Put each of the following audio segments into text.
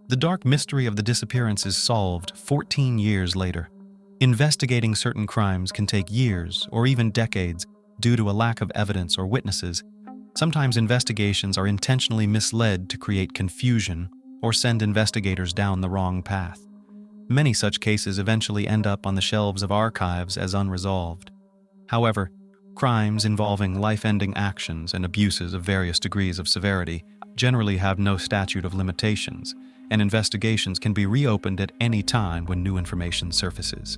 The dark mystery of the disappearance is solved 14 years later. Investigating certain crimes can take years or even decades due to a lack of evidence or witnesses. Sometimes investigations are intentionally misled to create confusion or send investigators down the wrong path. Many such cases eventually end up on the shelves of archives as unresolved. However, crimes involving life-ending actions and abuses of various degrees of severity generally have no statute of limitations, and investigations can be reopened at any time when new information surfaces.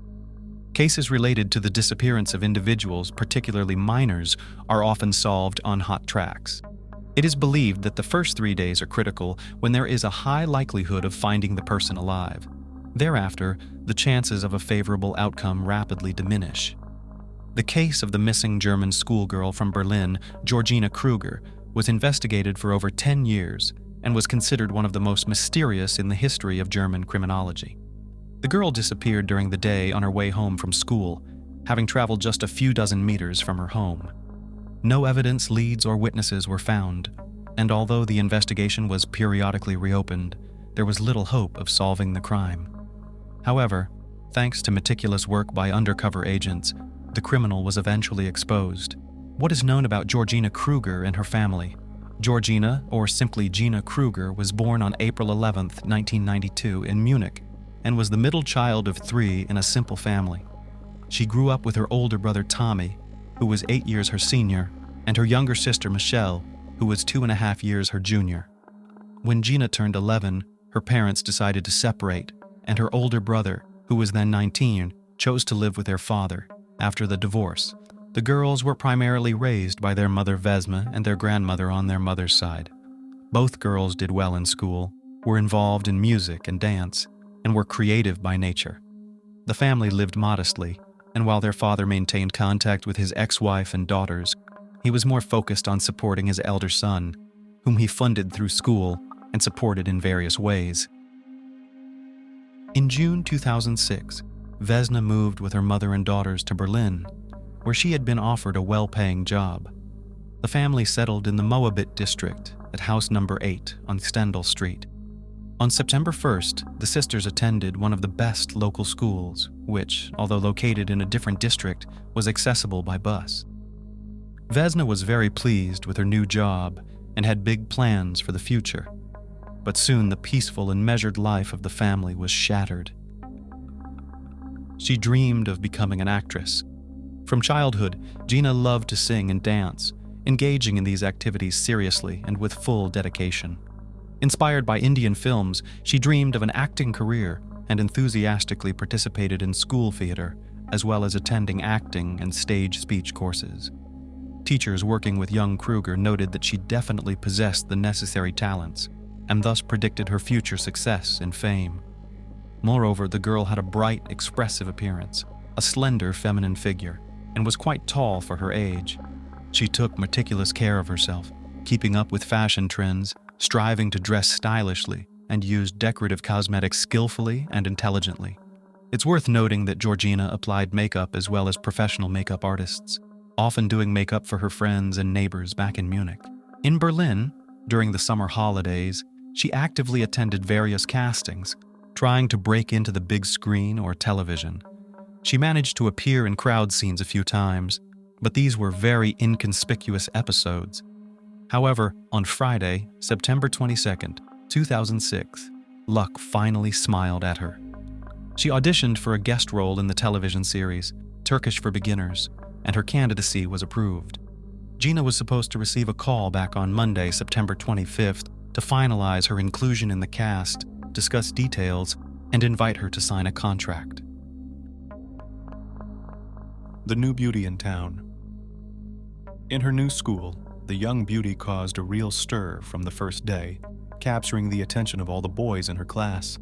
Cases related to the disappearance of individuals, particularly minors, are often solved on hot tracks. It is believed that the first 3 days are critical when there is a high likelihood of finding the person alive. Thereafter, the chances of a favorable outcome rapidly diminish. The case of the missing German schoolgirl from Berlin, Georgina Krüger, was investigated for over 10 years and was considered one of the most mysterious in the history of German criminology. The girl disappeared during the day on her way home from school, having traveled just a few dozen meters from her home. No evidence, leads, or witnesses were found, and although the investigation was periodically reopened, there was little hope of solving the crime. However, thanks to meticulous work by undercover agents, the criminal was eventually exposed. What is known about Georgina Krüger and her family? Georgina, or simply Gina Krüger, was born on April 11, 1992, in Munich, and was the middle child of 3 in a simple family. She grew up with her older brother Tommy, who was 8 years her senior, and her younger sister Michelle, who was 2.5 years her junior. When Gina turned 11, her parents decided to separate, and her older brother, who was then 19, chose to live with their father. After the divorce, the girls were primarily raised by their mother Vesma and their grandmother on their mother's side. Both girls did well in school, were involved in music and dance, and were creative by nature. The family lived modestly, and while their father maintained contact with his ex-wife and daughters, he was more focused on supporting his elder son, whom he funded through school and supported in various ways. In June 2006, Vesna moved with her mother and daughters to Berlin, where she had been offered a well-paying job. The family settled in the Moabit district at house number 8 on Stendal Street. On September 1st, the sisters attended one of the best local schools, which, although located in a different district, was accessible by bus. Vesna was very pleased with her new job and had big plans for the future. But soon the peaceful and measured life of the family was shattered. She dreamed of becoming an actress. From childhood, Gina loved to sing and dance, engaging in these activities seriously and with full dedication. Inspired by Indian films, she dreamed of an acting career and enthusiastically participated in school theater, as well as attending acting and stage speech courses. Teachers working with young Krüger noted that she definitely possessed the necessary talents, and thus predicted her future success and fame. Moreover, the girl had a bright, expressive appearance, a slender feminine figure, and was quite tall for her age. She took meticulous care of herself, keeping up with fashion trends, striving to dress stylishly, and used decorative cosmetics skillfully and intelligently. It's worth noting that Georgina applied makeup as well as professional makeup artists, often doing makeup for her friends and neighbors back in Munich. In Berlin, during the summer holidays, she actively attended various castings, trying to break into the big screen or television. She managed to appear in crowd scenes a few times, but these were very inconspicuous episodes. However, on Friday, September 22nd, 2006, luck finally smiled at her. She auditioned for a guest role in the television series, Turkish for Beginners, and her candidacy was approved. Gina was supposed to receive a call back on Monday, September 25th, to finalize her inclusion in the cast, discuss details, and invite her to sign a contract. The new beauty in town. In her new school, the young beauty caused a real stir from the first day, capturing the attention of all the boys in her class.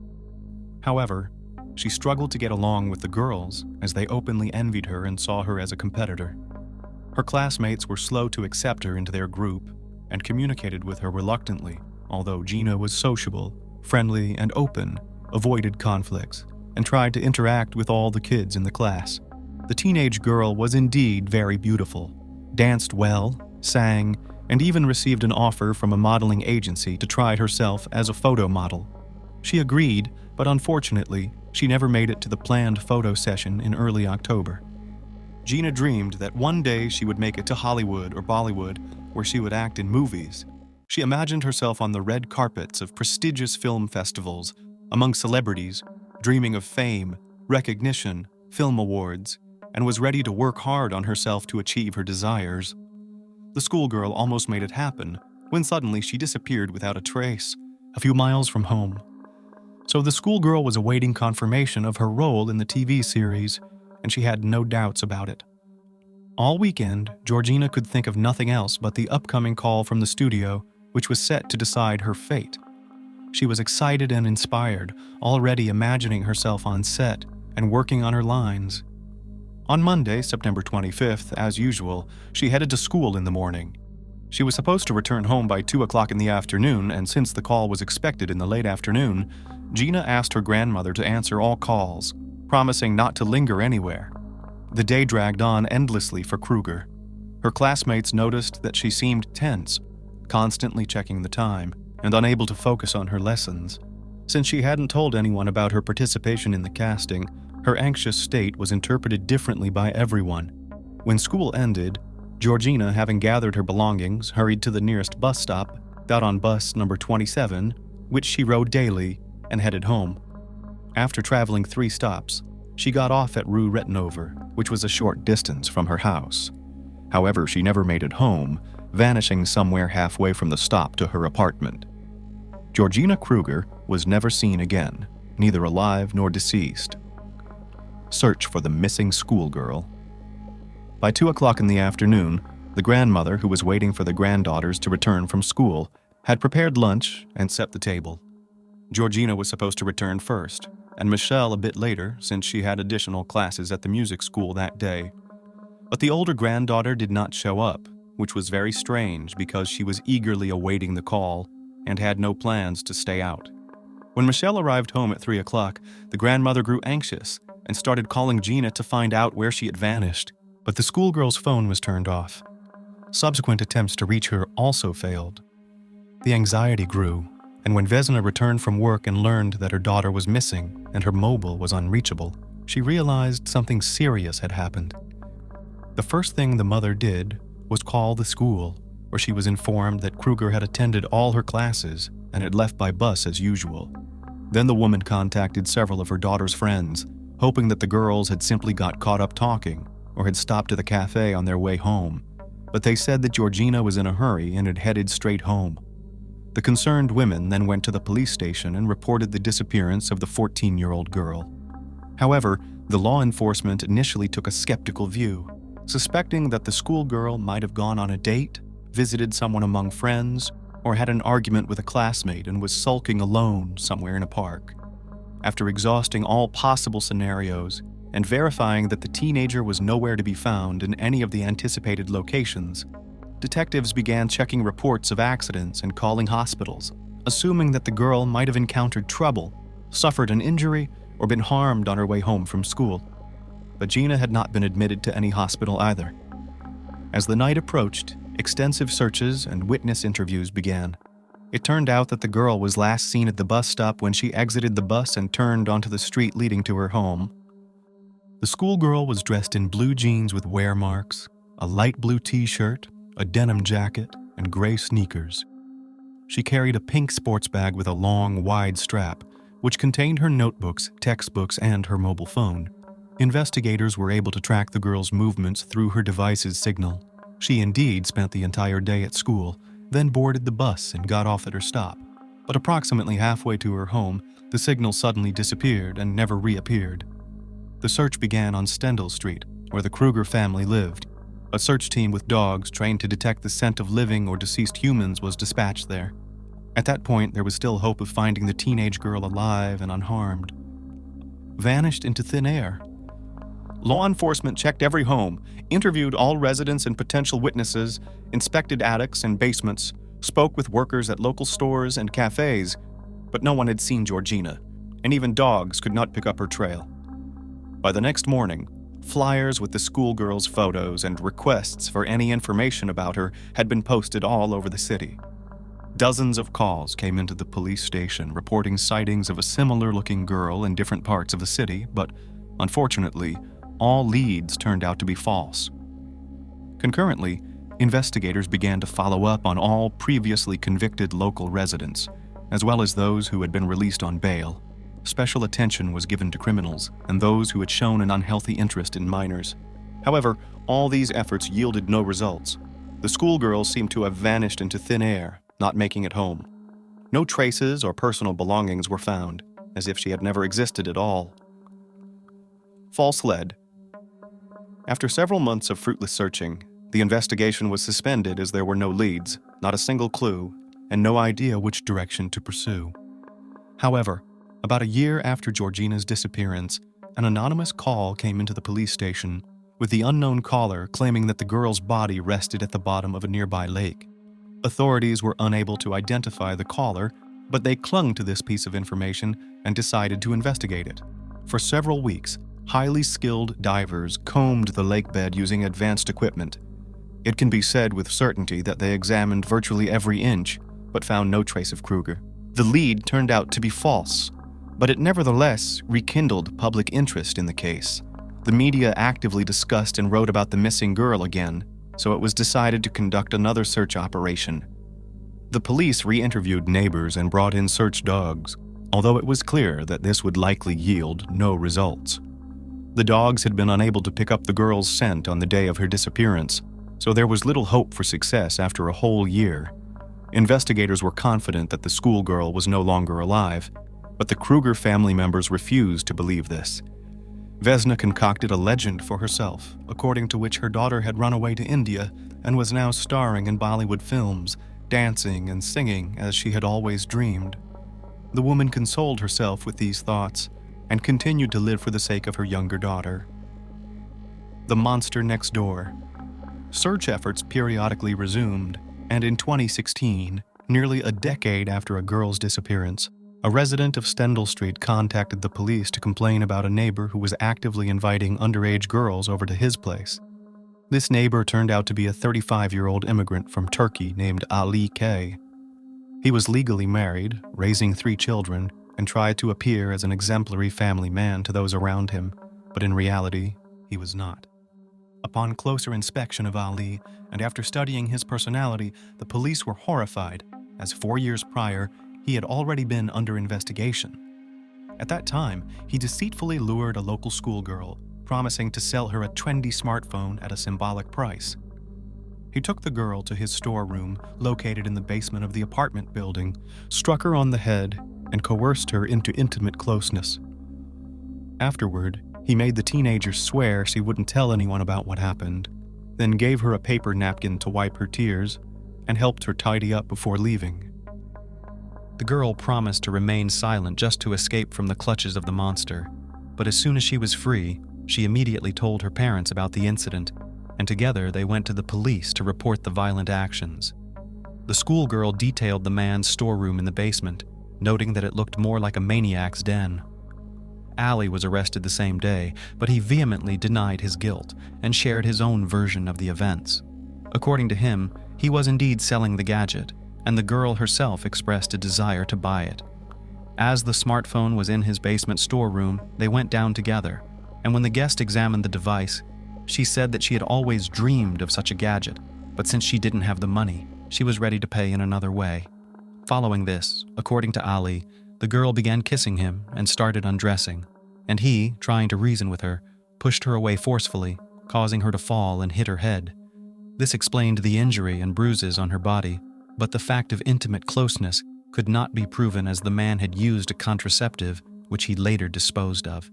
However, she struggled to get along with the girls as they openly envied her and saw her as a competitor. Her classmates were slow to accept her into their group and communicated with her reluctantly, although Gina was sociable, friendly, and open, avoided conflicts, and tried to interact with all the kids in the class. The teenage girl was indeed very beautiful, danced well, sang, and even received an offer from a modeling agency to try herself as a photo model. She agreed, but unfortunately, she never made it to the planned photo session in early October. Gina dreamed that one day she would make it to Hollywood or Bollywood, where she would act in movies. She imagined herself on the red carpets of prestigious film festivals, among celebrities, dreaming of fame, recognition, film awards, and was ready to work hard on herself to achieve her desires. The schoolgirl almost made it happen, when suddenly she disappeared without a trace, a few miles from home. So the schoolgirl was awaiting confirmation of her role in the TV series, and she had no doubts about it. All weekend, Georgina could think of nothing else but the upcoming call from the studio, which was set to decide her fate. She was excited and inspired, already imagining herself on set and working on her lines. On Monday, September 25th, as usual, she headed to school in the morning. She was supposed to return home by 2 o'clock in the afternoon, and since the call was expected in the late afternoon, Gina asked her grandmother to answer all calls, promising not to linger anywhere. The day dragged on endlessly for Krüger. Her classmates noticed that she seemed tense, constantly checking the time, and unable to focus on her lessons. Since she hadn't told anyone about her participation in the casting, her anxious state was interpreted differently by everyone. When school ended, Georgina, having gathered her belongings, hurried to the nearest bus stop, got on bus number 27, which she rode daily, and headed home. After traveling 3 stops, she got off at Rue Rettenover, which was a short distance from her house. However, she never made it home, vanishing somewhere halfway from the stop to her apartment. Georgina Krüger was never seen again, neither alive nor deceased. Search for the missing schoolgirl. By 2 o'clock in the afternoon, the grandmother, who was waiting for the granddaughters to return from school, had prepared lunch and set the table. Georgina was supposed to return first, and Michelle a bit later, since she had additional classes at the music school that day. But the older granddaughter did not show up, which was very strange because she was eagerly awaiting the call and had no plans to stay out. When Michelle arrived home at 3 o'clock, the grandmother grew anxious and started calling Gina to find out where she had vanished, but the schoolgirl's phone was turned off. Subsequent attempts to reach her also failed. The anxiety grew, and when Vesna returned from work and learned that her daughter was missing and her mobile was unreachable, she realized something serious had happened. The first thing the mother did was call the school, where she was informed that Krüger had attended all her classes and had left by bus as usual. Then the woman contacted several of her daughter's friends, hoping that the girls had simply got caught up talking or had stopped at the cafe on their way home, but they said that Georgina was in a hurry and had headed straight home. The concerned women then went to the police station and reported the disappearance of the 14-year-old girl. However, the law enforcement initially took a skeptical view, suspecting that the schoolgirl might have gone on a date, visited someone among friends, or had an argument with a classmate and was sulking alone somewhere in a park. After exhausting all possible scenarios and verifying that the teenager was nowhere to be found in any of the anticipated locations, detectives began checking reports of accidents and calling hospitals, assuming that the girl might have encountered trouble, suffered an injury, or been harmed on her way home from school. But Gina had not been admitted to any hospital either. As the night approached, extensive searches and witness interviews began. It turned out that the girl was last seen at the bus stop when she exited the bus and turned onto the street leading to her home. The schoolgirl was dressed in blue jeans with wear marks, a light blue t-shirt, a denim jacket, and gray sneakers. She carried a pink sports bag with a long, wide strap, which contained her notebooks, textbooks, and her mobile phone. Investigators were able to track the girl's movements through her device's signal. She indeed spent the entire day at school, then boarded the bus and got off at her stop. But approximately halfway to her home, the signal suddenly disappeared and never reappeared. The search began on Stendhal Street, where the Krüger family lived. A search team with dogs trained to detect the scent of living or deceased humans was dispatched there. At that point, there was still hope of finding the teenage girl alive and unharmed. Vanished into thin air. Law enforcement checked every home, interviewed all residents and potential witnesses, inspected attics and basements, spoke with workers at local stores and cafes, but no one had seen Georgina, and even dogs could not pick up her trail. By the next morning, flyers with the schoolgirl's photos and requests for any information about her had been posted all over the city. Dozens of calls came into the police station reporting sightings of a similar-looking girl in different parts of the city, but unfortunately, all leads turned out to be false. Concurrently, investigators began to follow up on all previously convicted local residents, as well as those who had been released on bail. Special attention was given to criminals and those who had shown an unhealthy interest in minors. However, all these efforts yielded no results. The schoolgirls seemed to have vanished into thin air, not making it home. No traces or personal belongings were found, as if she had never existed at all. False lead. After several months of fruitless searching, the investigation was suspended as there were no leads, not a single clue, and no idea which direction to pursue. However, about a year after Georgina's disappearance, an anonymous call came into the police station, with the unknown caller claiming that the girl's body rested at the bottom of a nearby lake. Authorities were unable to identify the caller, but they clung to this piece of information and decided to investigate it. For several weeks, highly skilled divers combed the lakebed using advanced equipment. It can be said with certainty that they examined virtually every inch, but found no trace of Krüger. The lead turned out to be false, but it nevertheless rekindled public interest in the case. The media actively discussed and wrote about the missing girl again, so it was decided to conduct another search operation. The police re-interviewed neighbors and brought in search dogs, although it was clear that this would likely yield no results. The dogs had been unable to pick up the girl's scent on the day of her disappearance, so there was little hope for success after a whole year. Investigators were confident that the schoolgirl was no longer alive, but the Krüger family members refused to believe this. Vesna concocted a legend for herself, according to which her daughter had run away to India and was now starring in Bollywood films, dancing and singing as she had always dreamed. The woman consoled herself with these thoughts and continued to live for the sake of her younger daughter. The monster next door. Search efforts periodically resumed, and in 2016, nearly a decade after a girl's disappearance, a resident of Stendhal Street contacted the police to complain about a neighbor who was actively inviting underage girls over to his place. This neighbor turned out to be a 35-year-old immigrant from Turkey named Ali K. He was legally married, raising 3 children, and tried to appear as an exemplary family man to those around him, but in reality, he was not. Upon closer inspection of Ali, and after studying his personality, the police were horrified, as 4 years prior, he had already been under investigation. At that time, he deceitfully lured a local schoolgirl, promising to sell her a trendy smartphone at a symbolic price. He took the girl to his storeroom, located in the basement of the apartment building, struck her on the head, and coerced her into intimate closeness. Afterward, he made the teenager swear she wouldn't tell anyone about what happened, then gave her a paper napkin to wipe her tears, and helped her tidy up before leaving. The girl promised to remain silent just to escape from the clutches of the monster, but as soon as she was free, she immediately told her parents about the incident, and together they went to the police to report the violent actions. The schoolgirl detailed the man's storeroom in the basement, noting that it looked more like a maniac's den. Ali was arrested the same day, but he vehemently denied his guilt and shared his own version of the events. According to him, he was indeed selling the gadget, and the girl herself expressed a desire to buy it. As the smartphone was in his basement storeroom, they went down together, and when the guest examined the device, she said that she had always dreamed of such a gadget, but since she didn't have the money, she was ready to pay in another way. Following this, according to Ali, the girl began kissing him and started undressing, and he, trying to reason with her, pushed her away forcefully, causing her to fall and hit her head. This explained the injury and bruises on her body, but the fact of intimate closeness could not be proven as the man had used a contraceptive, which he later disposed of.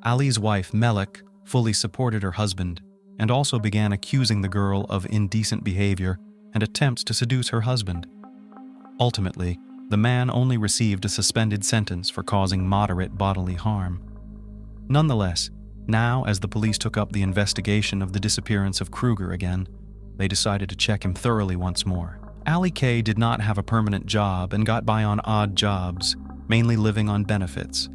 Ali's wife, Melek, fully supported her husband and also began accusing the girl of indecent behavior and attempts to seduce her husband. Ultimately, the man only received a suspended sentence for causing moderate bodily harm. Nonetheless, now as the police took up the investigation of the disappearance of Krüger again, they decided to check him thoroughly once more. Ali K did not have a permanent job and got by on odd jobs, mainly living on benefits.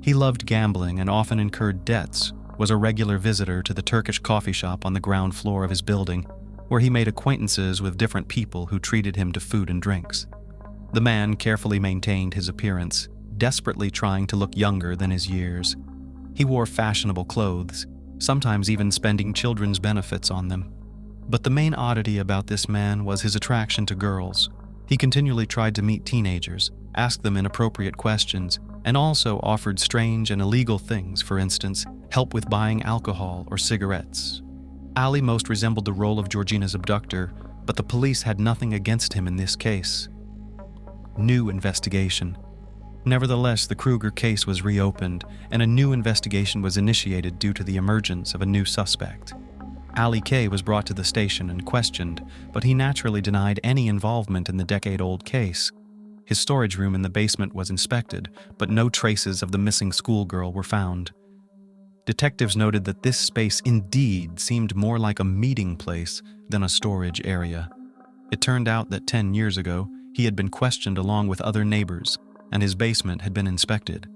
He loved gambling and often incurred debts, was a regular visitor to the Turkish coffee shop on the ground floor of his building, where he made acquaintances with different people who treated him to food and drinks. The man carefully maintained his appearance, desperately trying to look younger than his years. He wore fashionable clothes, sometimes even spending children's benefits on them. But the main oddity about this man was his attraction to girls. He continually tried to meet teenagers, ask them inappropriate questions, and also offered strange and illegal things, for instance, help with buying alcohol or cigarettes. Ali most resembled the role of Georgina's abductor, but the police had nothing against him in this case. New investigation. Nevertheless, the Krüger case was reopened, and a new investigation was initiated due to the emergence of a new suspect. Ali K. was brought to the station and questioned, but he naturally denied any involvement in the decade-old case. His storage room in the basement was inspected, but no traces of the missing schoolgirl were found. Detectives noted that this space indeed seemed more like a meeting place than a storage area. It turned out that 10 years ago, he had been questioned along with other neighbors, and his basement had been inspected.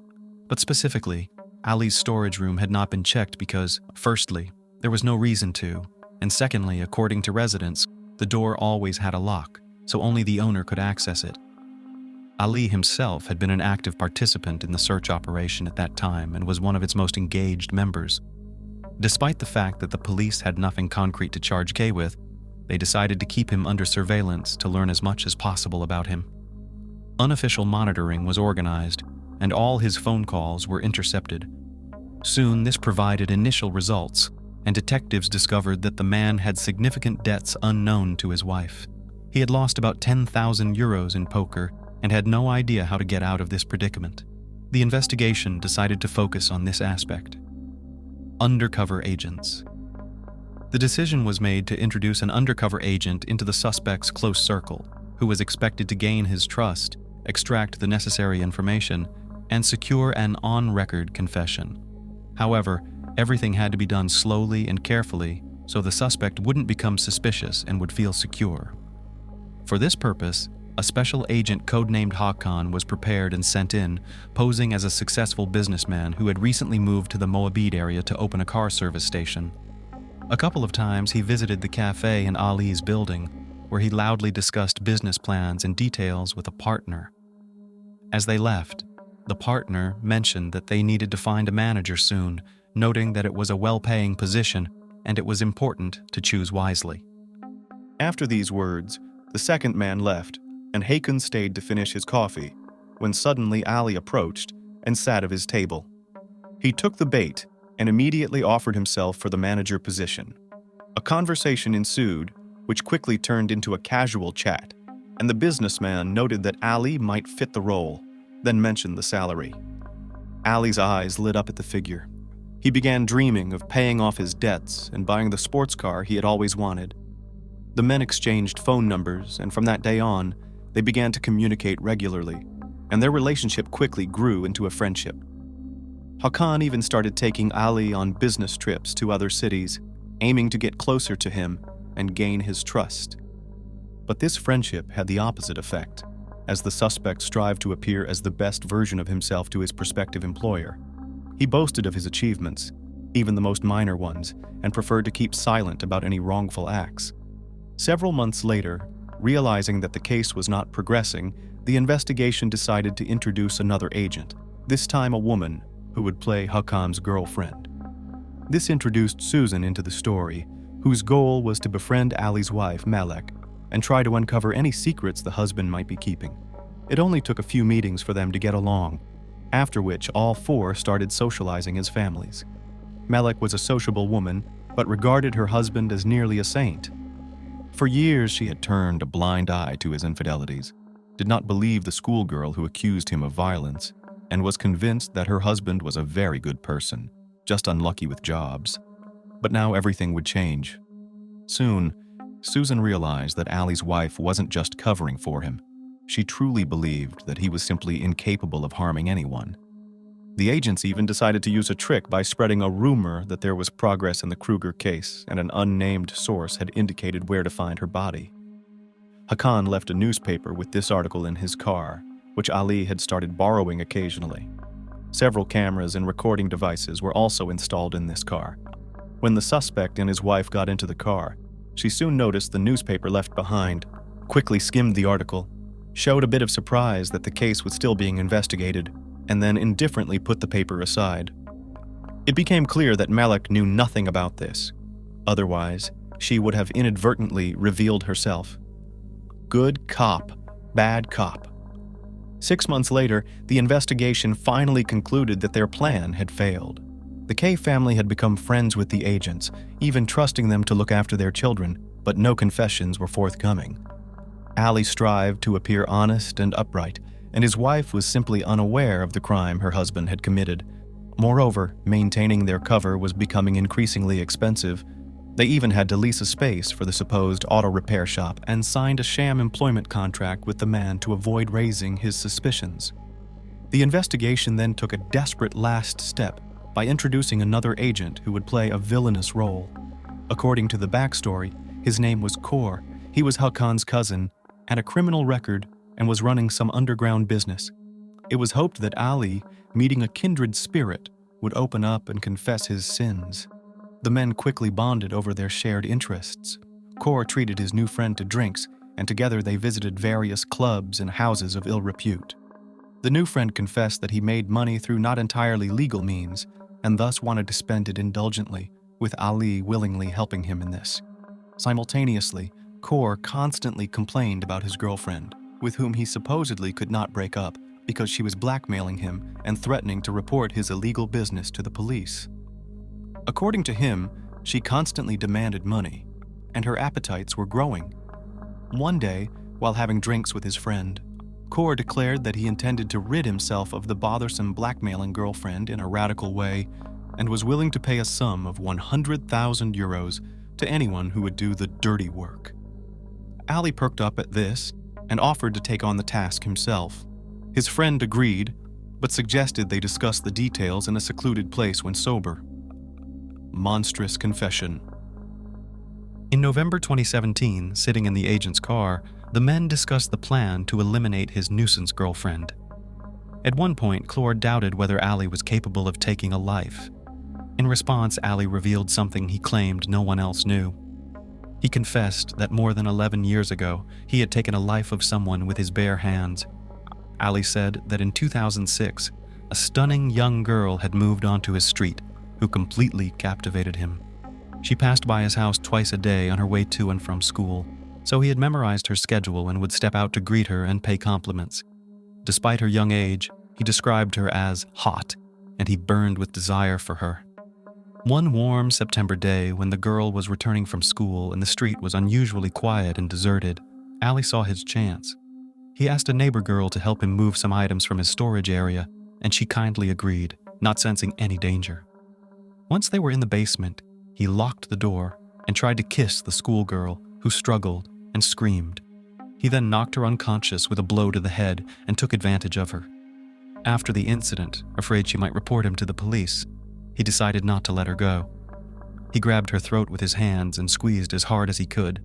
But specifically, Ali's storage room had not been checked because, firstly, there was no reason to, and secondly, according to residents, the door always had a lock, so only the owner could access it. Ali himself had been an active participant in the search operation at that time and was one of its most engaged members. Despite the fact that the police had nothing concrete to charge K with, they decided to keep him under surveillance to learn as much as possible about him. Unofficial monitoring was organized, and all his phone calls were intercepted. Soon, this provided initial results, and detectives discovered that the man had significant debts unknown to his wife. He had lost about 10,000 euros in poker and had no idea how to get out of this predicament. The investigation decided to focus on this aspect. Undercover agents. The decision was made to introduce an undercover agent into the suspect's close circle, who was expected to gain his trust, extract the necessary information, and secure an on-record confession. However, everything had to be done slowly and carefully so the suspect wouldn't become suspicious and would feel secure. For this purpose, a special agent codenamed Hakan was prepared and sent in, posing as a successful businessman who had recently moved to the Moabit area to open a car service station. A couple of times he visited the cafe in Ali's building, where he loudly discussed business plans and details with a partner. As they left, the partner mentioned that they needed to find a manager soon, noting that it was a well-paying position and it was important to choose wisely. After these words, the second man left, and Hakan stayed to finish his coffee, when suddenly Ali approached and sat at his table. He took the bait and immediately offered himself for the manager position. A conversation ensued, which quickly turned into a casual chat, and the businessman noted that Ali might fit the role, then mentioned the salary. Ali's eyes lit up at the figure. He began dreaming of paying off his debts and buying the sports car he had always wanted. The men exchanged phone numbers, and from that day on, they began to communicate regularly, and their relationship quickly grew into a friendship. Hakan even started taking Ali on business trips to other cities, aiming to get closer to him and gain his trust. But this friendship had the opposite effect, as the suspect strived to appear as the best version of himself to his prospective employer. He boasted of his achievements, even the most minor ones, and preferred to keep silent about any wrongful acts. Several months later, realizing that the case was not progressing, the investigation decided to introduce another agent, this time a woman, who would play Hakan's girlfriend. This introduced Susan into the story, whose goal was to befriend Ali's wife, Malek, and try to uncover any secrets the husband might be keeping. It only took a few meetings for them to get along, after which all four started socializing as families. Malek was a sociable woman, but regarded her husband as nearly a saint. For years she had turned a blind eye to his infidelities, did not believe the schoolgirl who accused him of violence, and was convinced that her husband was a very good person, just unlucky with jobs. But now everything would change. Soon, Susan realized that Ali's wife wasn't just covering for him. She truly believed that he was simply incapable of harming anyone. The agents even decided to use a trick by spreading a rumor that there was progress in the Krüger case and an unnamed source had indicated where to find her body. Hakan left a newspaper with this article in his car, which Ali had started borrowing occasionally. Several cameras and recording devices were also installed in this car. When the suspect and his wife got into the car, She soon noticed the newspaper left behind, quickly skimmed the article, showed a bit of surprise that the case was still being investigated, and then indifferently put the paper aside. It became clear that Malek knew nothing about this. Otherwise, she would have inadvertently revealed herself. Good cop, bad cop. 6 months later, the investigation finally concluded that their plan had failed. The K family had become friends with the agents, even trusting them to look after their children, but no confessions were forthcoming. Ali strived to appear honest and upright, and his wife was simply unaware of the crime her husband had committed. Moreover, maintaining their cover was becoming increasingly expensive. They even had to lease a space for the supposed auto repair shop and signed a sham employment contract with the man to avoid raising his suspicions. The investigation then took a desperate last step by introducing another agent who would play a villainous role. According to the backstory, his name was Kor. He was Hakan's cousin, had a criminal record, and was running some underground business. It was hoped that Ali, meeting a kindred spirit, would open up and confess his sins. The men quickly bonded over their shared interests. Kor treated his new friend to drinks, and together they visited various clubs and houses of ill repute. The new friend confessed that he made money through not entirely legal means, and thus wanted to spend it indulgently, with Ali willingly helping him in this. Simultaneously, Kor constantly complained about his girlfriend, with whom he supposedly could not break up because she was blackmailing him and threatening to report his illegal business to the police. According to him, she constantly demanded money, and her appetites were growing. One day, while having drinks with his friend, Kor declared that he intended to rid himself of the bothersome blackmailing girlfriend in a radical way and was willing to pay a sum of 100,000 euros to anyone who would do the dirty work. Ali perked up at this and offered to take on the task himself. His friend agreed, but suggested they discuss the details in a secluded place when sober. Monstrous confession. In November 2017, sitting in the agent's car, the men discussed the plan to eliminate his nuisance girlfriend. At one point, Kor doubted whether Ali was capable of taking a life. In response, Ali revealed something he claimed no one else knew. He confessed that more than 11 years ago, he had taken a life of someone with his bare hands. Ali said that in 2006, a stunning young girl had moved onto his street, who completely captivated him. She passed by his house twice a day on her way to and from school, so he had memorized her schedule and would step out to greet her and pay compliments. Despite her young age, he described her as hot, and he burned with desire for her. One warm September day, when the girl was returning from school and the street was unusually quiet and deserted, Ali saw his chance. He asked a neighbor girl to help him move some items from his storage area, and she kindly agreed, not sensing any danger. Once they were in the basement, he locked the door and tried to kiss the schoolgirl, who struggled and screamed. He then knocked her unconscious with a blow to the head and took advantage of her. After the incident, afraid she might report him to the police, he decided not to let her go. He grabbed her throat with his hands and squeezed as hard as he could.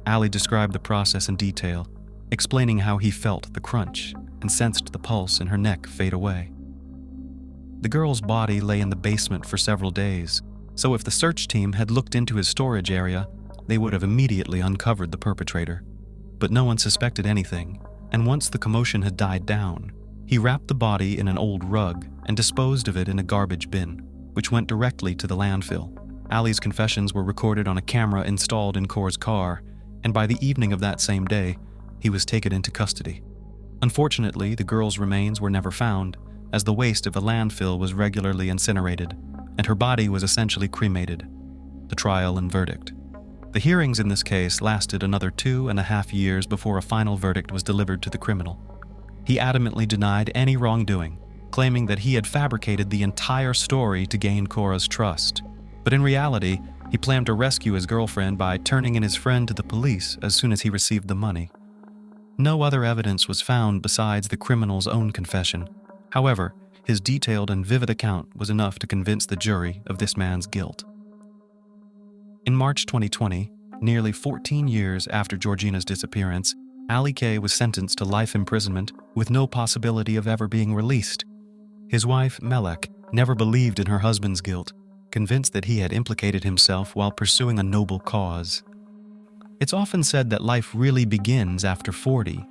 Ali described the process in detail, explaining how he felt the crunch and sensed the pulse in her neck fade away. The girl's body lay in the basement for several days, so if the search team had looked into his storage area, they would have immediately uncovered the perpetrator. But no one suspected anything, and once the commotion had died down, he wrapped the body in an old rug and disposed of it in a garbage bin, which went directly to the landfill. Ali's confessions were recorded on a camera installed in Kor's car, and by the evening of that same day, he was taken into custody. Unfortunately, the girl's remains were never found, as the waste of a landfill was regularly incinerated, and her body was essentially cremated. The trial and verdict. The hearings in this case lasted another 2.5 years before a final verdict was delivered to the criminal. He adamantly denied any wrongdoing, claiming that he had fabricated the entire story to gain Cora's trust. But in reality, he planned to rescue his girlfriend by turning in his friend to the police as soon as he received the money. No other evidence was found besides the criminal's own confession. However, his detailed and vivid account was enough to convince the jury of this man's guilt. In March 2020, nearly 14 years after Georgina's disappearance, Ali K was sentenced to life imprisonment with no possibility of ever being released. His wife, Melek, never believed in her husband's guilt, convinced that he had implicated himself while pursuing a noble cause. It's often said that life really begins after 40.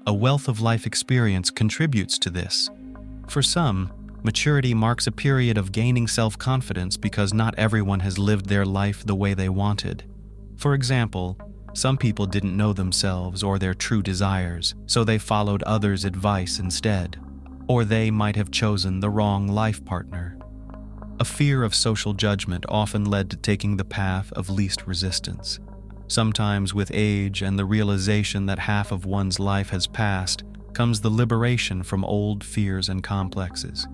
A wealth of life experience contributes to this. For some, maturity marks a period of gaining self-confidence because not everyone has lived their life the way they wanted. For example, some people didn't know themselves or their true desires, so they followed others' advice instead. Or they might have chosen the wrong life partner. A fear of social judgment often led to taking the path of least resistance. Sometimes with age and the realization that half of one's life has passed, comes the liberation from old fears and complexes.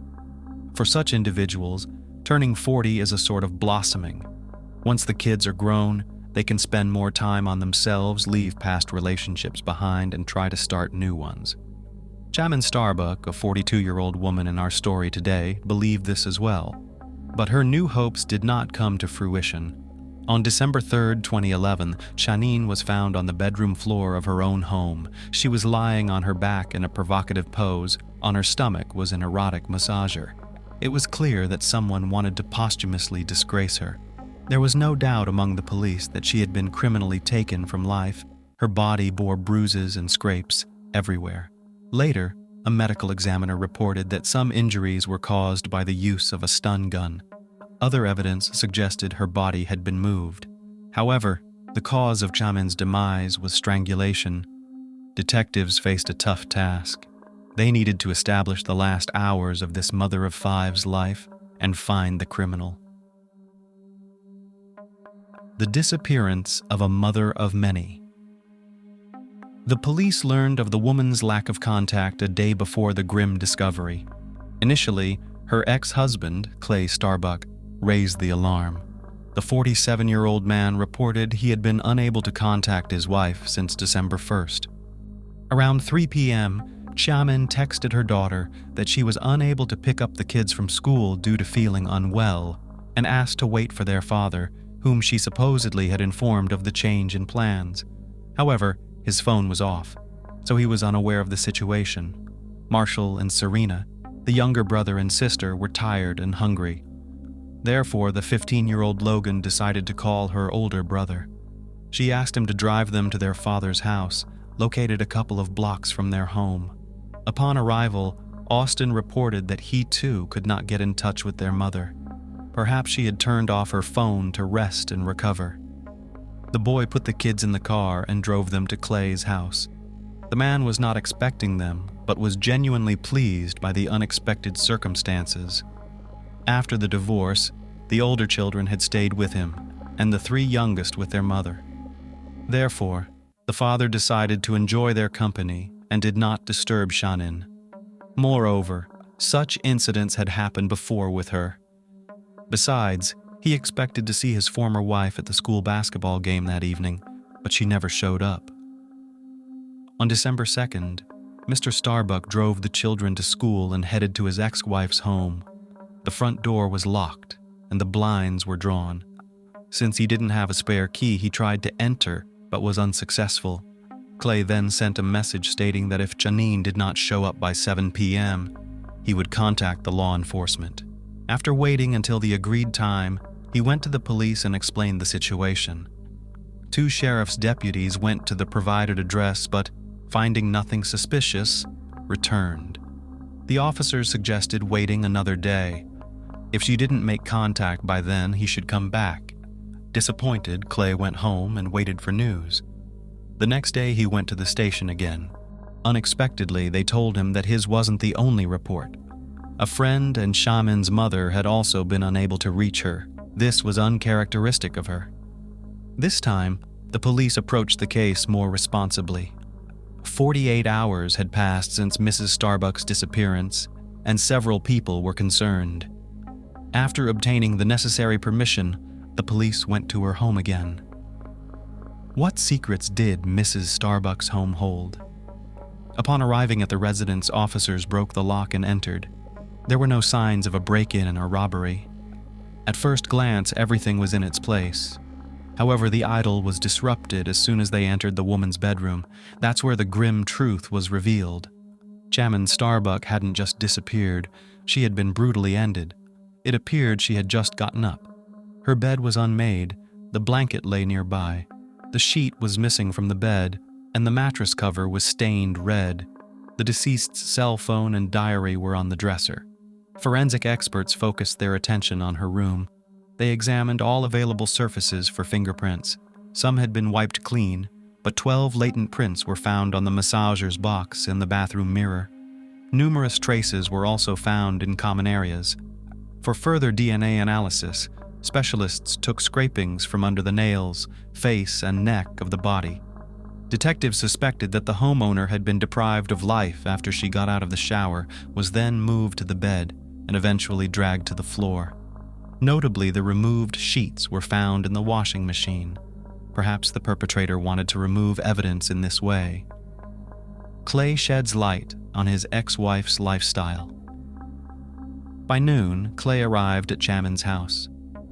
For such individuals, turning 40 is a sort of blossoming. Once the kids are grown, they can spend more time on themselves, leave past relationships behind, and try to start new ones. Georgine Krüger, a 42-year-old woman in our story today, believed this as well. But her new hopes did not come to fruition. On December 3, 2011, Georgine was found on the bedroom floor of her own home. She was lying on her back in a provocative pose. On her stomach was an erotic massager. It was clear that someone wanted to posthumously disgrace her. There was no doubt among the police that she had been criminally taken from life. Her body bore bruises and scrapes everywhere. Later, a medical examiner reported that some injuries were caused by the use of a stun gun. Other evidence suggested her body had been moved. However, the cause of Georgine's demise was strangulation. Detectives faced a tough task. They needed to establish the last hours of this mother of five's life and find the criminal. The disappearance of a mother of many. The police learned of the woman's lack of contact a day before the grim discovery. Initially, her ex-husband, Clay Starbuck, raised the alarm. The 47-year-old man reported he had been unable to contact his wife since December 1st. Around 3 p.m., Georgine texted her daughter that she was unable to pick up the kids from school due to feeling unwell and asked to wait for their father, whom she supposedly had informed of the change in plans. However, his phone was off, so he was unaware of the situation. Marshall and Serena, the younger brother and sister, were tired and hungry. Therefore, the 15-year-old Logan decided to call her older brother. She asked him to drive them to their father's house, located a couple of blocks from their home. Upon arrival, Austin reported that he too could not get in touch with their mother. Perhaps she had turned off her phone to rest and recover. The boy put the kids in the car and drove them to Clay's house. The man was not expecting them, but was genuinely pleased by the unexpected circumstances. After the divorce, the older children had stayed with him, and the 3 youngest with their mother. Therefore, the father decided to enjoy their company and did not disturb Georgine. Moreover, such incidents had happened before with her. Besides, he expected to see his former wife at the school basketball game that evening, but she never showed up. On December 2nd, Mr. Starbuck drove the children to school and headed to his ex-wife's home. The front door was locked, and the blinds were drawn. Since he didn't have a spare key, he tried to enter, but was unsuccessful. Clay then sent a message stating that if Georgine did not show up by 7 p.m., he would contact the law enforcement. After waiting until the agreed time, he went to the police and explained the situation. 2 sheriff's deputies went to the provided address, but, finding nothing suspicious, returned. The officers suggested waiting another day. If she didn't make contact by then, he should come back. Disappointed, Clay went home and waited for news. The next day, he went to the station again. Unexpectedly, they told him that his wasn't the only report. A friend and Georgine's mother had also been unable to reach her. This was uncharacteristic of her. This time, the police approached the case more responsibly. 48 hours had passed since Mrs. Starbuck's disappearance, and several people were concerned. After obtaining the necessary permission, the police went to her home again. What secrets did Mrs. Starbuck's home hold? Upon arriving at the residence, officers broke the lock and entered. There were no signs of a break-in or robbery. At first glance, everything was in its place. However, the idyll was disrupted as soon as they entered the woman's bedroom. That's where the grim truth was revealed. Georgine Starbuck hadn't just disappeared, she had been brutally ended. It appeared she had just gotten up. Her bed was unmade, the blanket lay nearby. The sheet was missing from the bed, and the mattress cover was stained red. The deceased's cell phone and diary were on the dresser. Forensic experts focused their attention on her room. They examined all available surfaces for fingerprints. Some had been wiped clean, but 12 latent prints were found on the massager's box and the bathroom mirror. Numerous traces were also found in common areas. For further DNA analysis, specialists took scrapings from under the nails, face, and neck of the body. Detectives suspected that the homeowner had been deprived of life after she got out of the shower, was then moved to the bed, and eventually dragged to the floor. Notably, the removed sheets were found in the washing machine. Perhaps the perpetrator wanted to remove evidence in this way. Clay sheds light on his ex-wife's lifestyle. By noon, Clay arrived at Chamin's house.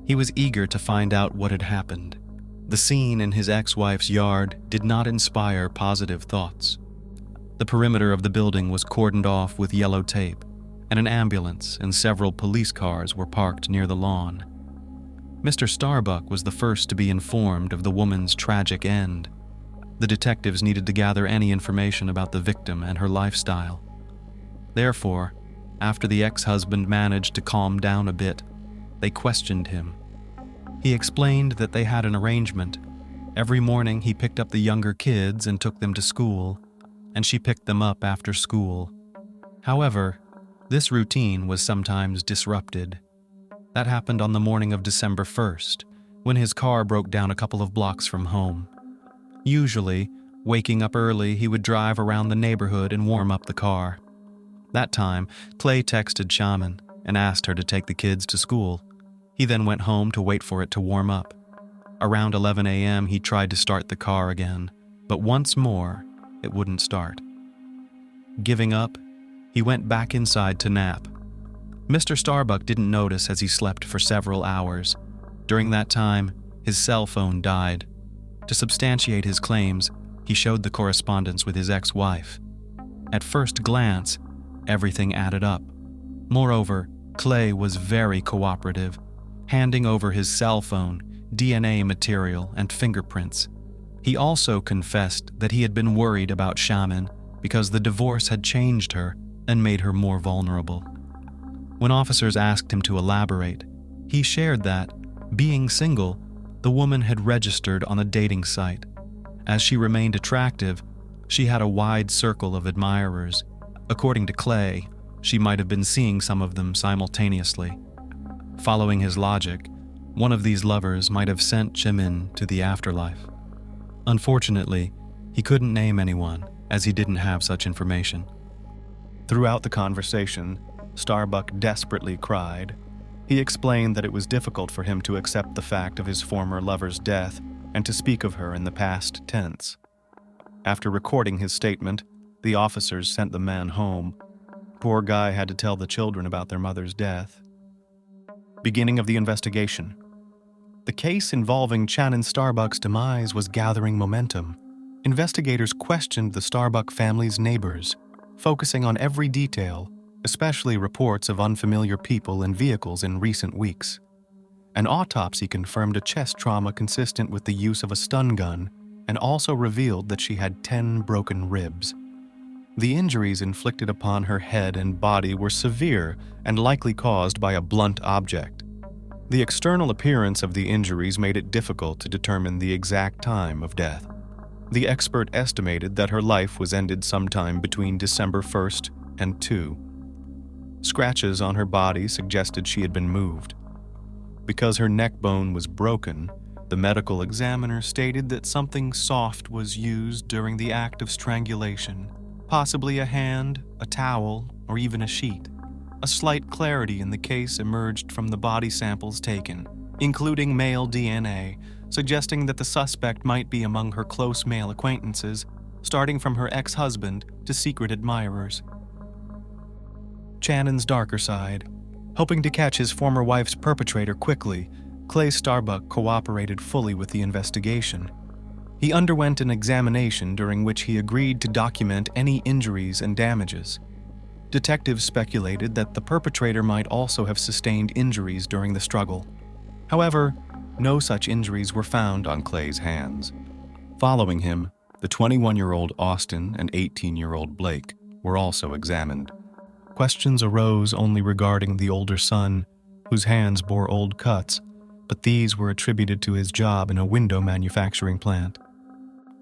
He was eager to find out what had happened. The scene in his ex-wife's yard did not inspire positive thoughts. The perimeter of the building was cordoned off with yellow tape, and an ambulance and several police cars were parked near the lawn. Mr. Starbuck was the first to be informed of the woman's tragic end. The detectives needed to gather any information about the victim and her lifestyle. Therefore, after the ex-husband managed to calm down a bit, they questioned him. He explained that they had an arrangement. Every morning he picked up the younger kids and took them to school, and she picked them up after school. However, this routine was sometimes disrupted. That happened on the morning of December 1st, when his car broke down a couple of blocks from home. Usually, waking up early, he would drive around the neighborhood and warm up the car. That time, Clay texted Chamin and asked her to take the kids to school. He then went home to wait for it to warm up. Around 11 a.m., he tried to start the car again, but once more, it wouldn't start. Giving up, he went back inside to nap. Mr. Starbuck didn't notice as he slept for several hours. During that time, his cell phone died. To substantiate his claims, he showed the correspondence with his ex-wife. At first glance, everything added up. Moreover, Clay was very cooperative, handing over his cell phone, DNA material, and fingerprints. He also confessed that he had been worried about Chamin because the divorce had changed her and made her more vulnerable. When officers asked him to elaborate, he shared that, being single, the woman had registered on a dating site. As she remained attractive, she had a wide circle of admirers. According to Clay, she might have been seeing some of them simultaneously. Following his logic, one of these lovers might have sent Chamin to the afterlife. Unfortunately, he couldn't name anyone, as he didn't have such information. Throughout the conversation, Starbuck desperately cried. He explained that it was difficult for him to accept the fact of his former lover's death and to speak of her in the past tense. After recording his statement, the officers sent the man home. Poor guy had to tell the children about their mother's death. Beginning of the investigation. The case involving Chamin Starbuck's demise was gathering momentum. Investigators questioned the Starbuck family's neighbors, focusing on every detail, especially reports of unfamiliar people and vehicles in recent weeks. An autopsy confirmed a chest trauma consistent with the use of a stun gun and also revealed that she had 10 broken ribs. The injuries inflicted upon her head and body were severe and likely caused by a blunt object. The external appearance of the injuries made it difficult to determine the exact time of death. The expert estimated that her life was ended sometime between December 1st and 2. Scratches on her body suggested she had been moved. Because her neck bone was broken, the medical examiner stated that something soft was used during the act of strangulation, possibly a hand, a towel, or even a sheet. A slight clarity in the case emerged from the body samples taken, including male DNA, suggesting that the suspect might be among her close male acquaintances, starting from her ex-husband to secret admirers. Chamin's darker side. Hoping to catch his former wife's perpetrator quickly, Clay Starbuck cooperated fully with the investigation. He underwent an examination during which he agreed to document any injuries and damages. Detectives speculated that the perpetrator might also have sustained injuries during the struggle. However, no such injuries were found on Clay's hands. Following him, the 21-year-old Austin and 18-year-old Blake were also examined. Questions arose only regarding the older son, whose hands bore old cuts, but these were attributed to his job in a window manufacturing plant.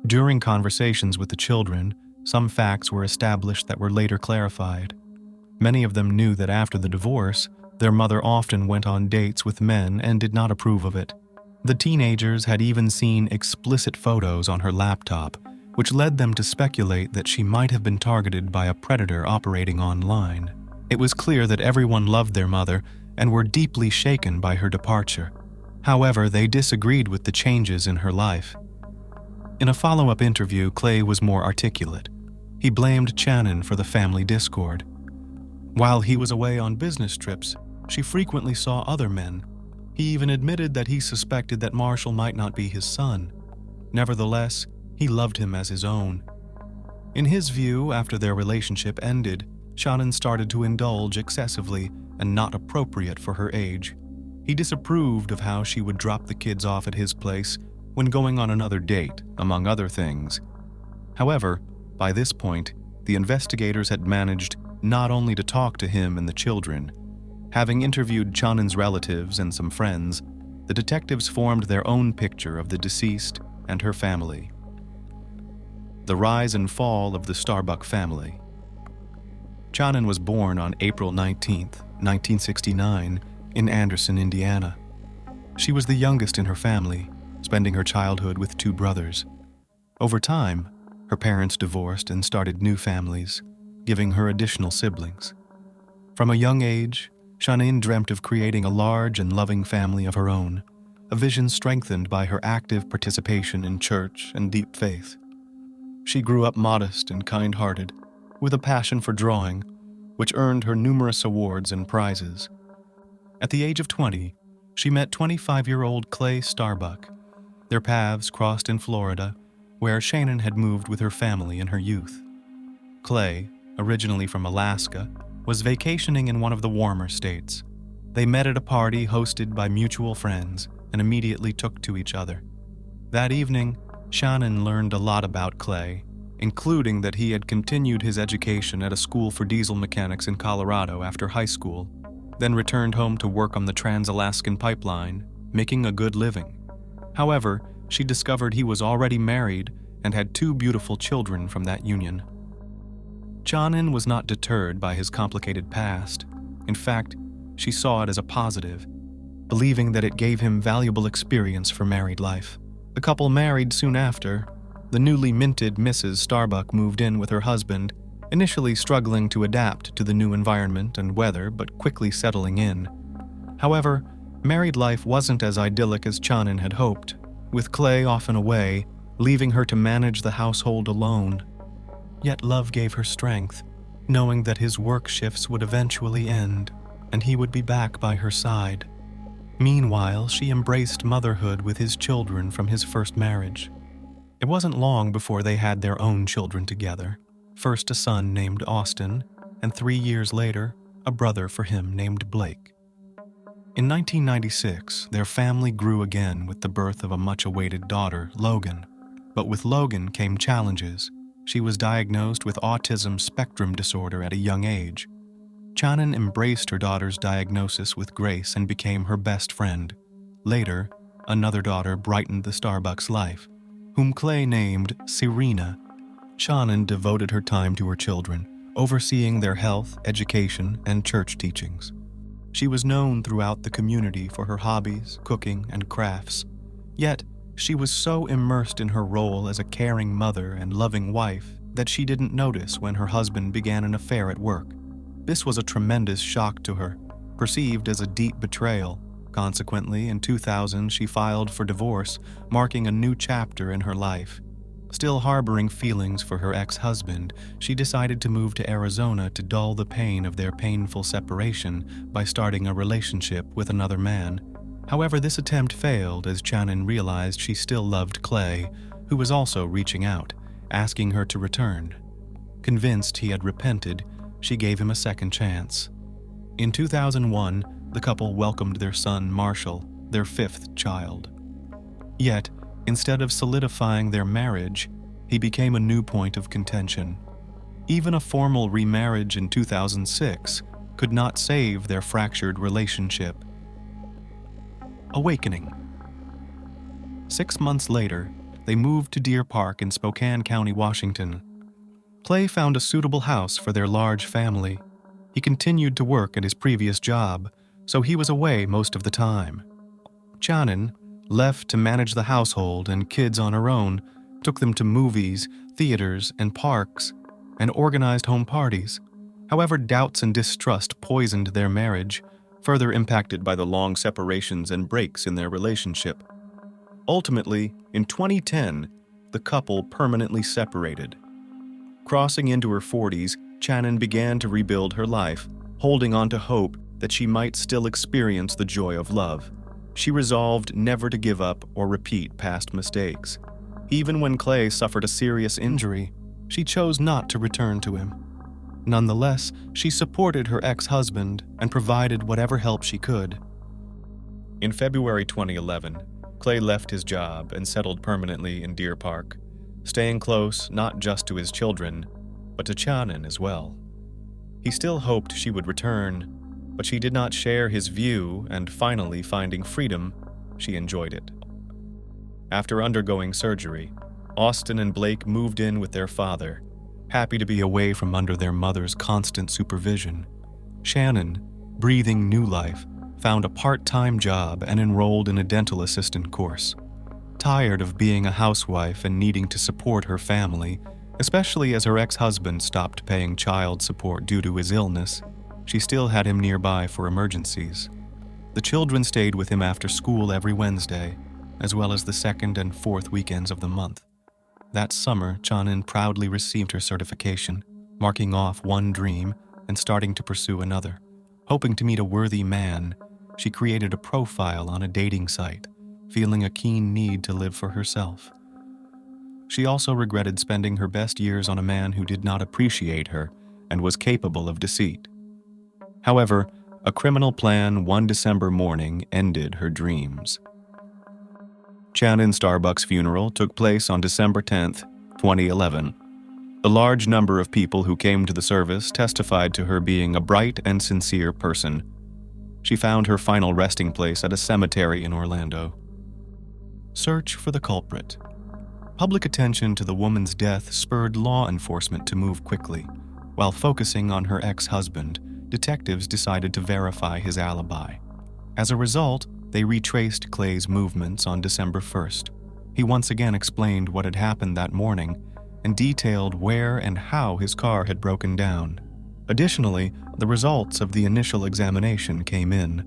During conversations with the children, some facts were established that were later clarified. Many of them knew that after the divorce, their mother often went on dates with men and did not approve of it. The teenagers had even seen explicit photos on her laptop, which led them to speculate that she might have been targeted by a predator operating online. It was clear that everyone loved their mother and were deeply shaken by her departure. However, they disagreed with the changes in her life. In a follow-up interview, Clay was more articulate. He blamed Shannon for the family discord. While he was away on business trips, she frequently saw other men. He even admitted that he suspected that Marshall might not be his son. Nevertheless, he loved him as his own. In his view, after their relationship ended, Shannon started to indulge excessively and not appropriate for her age. He disapproved of how she would drop the kids off at his place when going on another date, among other things. However, by this point, the investigators had managed not only to talk to him and the children. Having interviewed Shannon's relatives and some friends, the detectives formed their own picture of the deceased and her family. The rise and fall of the Starbuck family. Shannon was born on April 19, 1969, in Anderson, Indiana. She was the youngest in her family, spending her childhood with two brothers. Over time, her parents divorced and started new families, giving her additional siblings. From a young age, Shannon dreamt of creating a large and loving family of her own, a vision strengthened by her active participation in church and deep faith. She grew up modest and kind-hearted, with a passion for drawing, which earned her numerous awards and prizes. At the age of 20, she met 25-year-old Clay Starbuck. Their paths crossed in Florida, where Shannon had moved with her family in her youth. Clay, originally from Alaska, was vacationing in one of the warmer states. They met at a party hosted by mutual friends and immediately took to each other. That evening, Shannon learned a lot about Clay, including that he had continued his education at a school for diesel mechanics in Colorado after high school, then returned home to work on the Trans-Alaskan Pipeline, making a good living. However, she discovered he was already married and had two beautiful children from that union. Shannon was not deterred by his complicated past. In fact, she saw it as a positive, believing that it gave him valuable experience for married life. The couple married soon after. The newly minted Mrs. Starbuck moved in with her husband, initially struggling to adapt to the new environment and weather, but quickly settling in. However, married life wasn't as idyllic as Shannon had hoped, with Clay often away, leaving her to manage the household alone. Yet love gave her strength, knowing that his work shifts would eventually end, and he would be back by her side. Meanwhile, she embraced motherhood with his children from his first marriage. It wasn't long before they had their own children together, first a son named Austin, and 3 years later, a brother for him named Blake. In 1996, their family grew again with the birth of a much-awaited daughter, Logan. But with Logan came challenges. She was diagnosed with autism spectrum disorder at a young age. Shannon embraced her daughter's diagnosis with grace and became her best friend. Later, another daughter brightened the Starbucks life, whom Clay named Serena. Shannon devoted her time to her children, overseeing their health, education, and church teachings. She was known throughout the community for her hobbies, cooking, and crafts. Yet, she was so immersed in her role as a caring mother and loving wife that she didn't notice when her husband began an affair at work. This was a tremendous shock to her, perceived as a deep betrayal. Consequently, in 2000, she filed for divorce, marking a new chapter in her life. Still harboring feelings for her ex-husband, she decided to move to Arizona to dull the pain of their painful separation by starting a relationship with another man. However, this attempt failed as Shannon realized she still loved Clay, who was also reaching out, asking her to return. Convinced he had repented, she gave him a second chance. In 2001, the couple welcomed their son Marshall, their fifth child. Yet, Instead of solidifying their marriage, he became a new point of contention. Even a formal remarriage in 2006 could not save their fractured relationship. Awakening. 6 months later, they moved to Deer Park in Spokane County, Washington. Clay found a suitable house for their large family. He continued to work at his previous job, so he was away most of the time. Shannon, left to manage the household and kids on her own, took them to movies, theaters, and parks, and organized home parties. However, doubts and distrust poisoned their marriage, further impacted by the long separations and breaks in their relationship. Ultimately, in 2010, the couple permanently separated. Crossing into her 40s, Shannon began to rebuild her life, holding on to hope that she might still experience the joy of love. She resolved never to give up or repeat past mistakes. Even when Clay suffered a serious injury, she chose not to return to him. Nonetheless, she supported her ex-husband and provided whatever help she could. In February 2011, Clay left his job and settled permanently in Deer Park, staying close not just to his children, but to Shannon as well. He still hoped she would return, but she did not share his view, and finally finding freedom, she enjoyed it. After undergoing surgery, Austin and Blake moved in with their father, happy to be away from under their mother's constant supervision. Shannon, breathing new life, found a part-time job and enrolled in a dental assistant course. Tired of being a housewife and needing to support her family, especially as her ex-husband stopped paying child support due to his illness, she still had him nearby for emergencies. The children stayed with him after school every Wednesday, as well as the second and fourth weekends of the month. That summer, Shannon proudly received her certification, marking off one dream and starting to pursue another. Hoping to meet a worthy man, she created a profile on a dating site, feeling a keen need to live for herself. She also regretted spending her best years on a man who did not appreciate her and was capable of deceit. However, a criminal plan one December morning ended her dreams. Shannon Starbuck's funeral took place on December 10, 2011. A large number of people who came to the service testified to her being a bright and sincere person. She found her final resting place at a cemetery in Orlando. Search for the culprit. Public attention to the woman's death spurred law enforcement to move quickly. While focusing on her ex-husband, detectives decided to verify his alibi. As a result, they retraced Clay's movements on December 1st. He once again explained what had happened that morning and detailed where and how his car had broken down. Additionally, the results of the initial examination came in.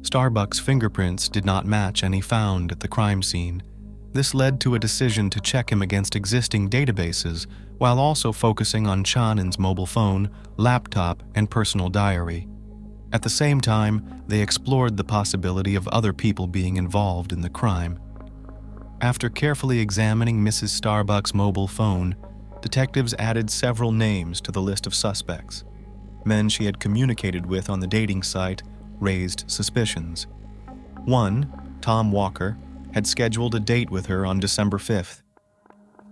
Starbuck's fingerprints did not match any found at the crime scene. This led to a decision to check him against existing databases while also focusing on Shannon's mobile phone, laptop, and personal diary. At the same time, they explored the possibility of other people being involved in the crime. After carefully examining Mrs. Starbuck's mobile phone, detectives added several names to the list of suspects. Men she had communicated with on the dating site raised suspicions. One, Tom Walker, had scheduled a date with her on December 5th.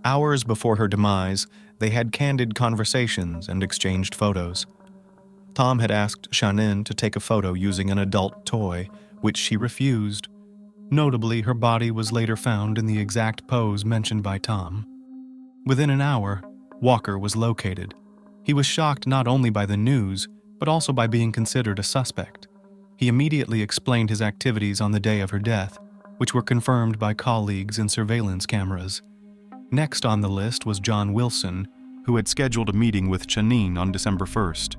Hours before her demise, they had candid conversations and exchanged photos. Tom had asked Shannon to take a photo using an adult toy, which she refused. Notably, her body was later found in the exact pose mentioned by Tom. Within an hour, Walker was located. He was shocked not only by the news, but also by being considered a suspect. He immediately explained his activities on the day of her death, which were confirmed by colleagues and surveillance cameras. Next on the list was John Wilson, who had scheduled a meeting with Shannon on December 1st.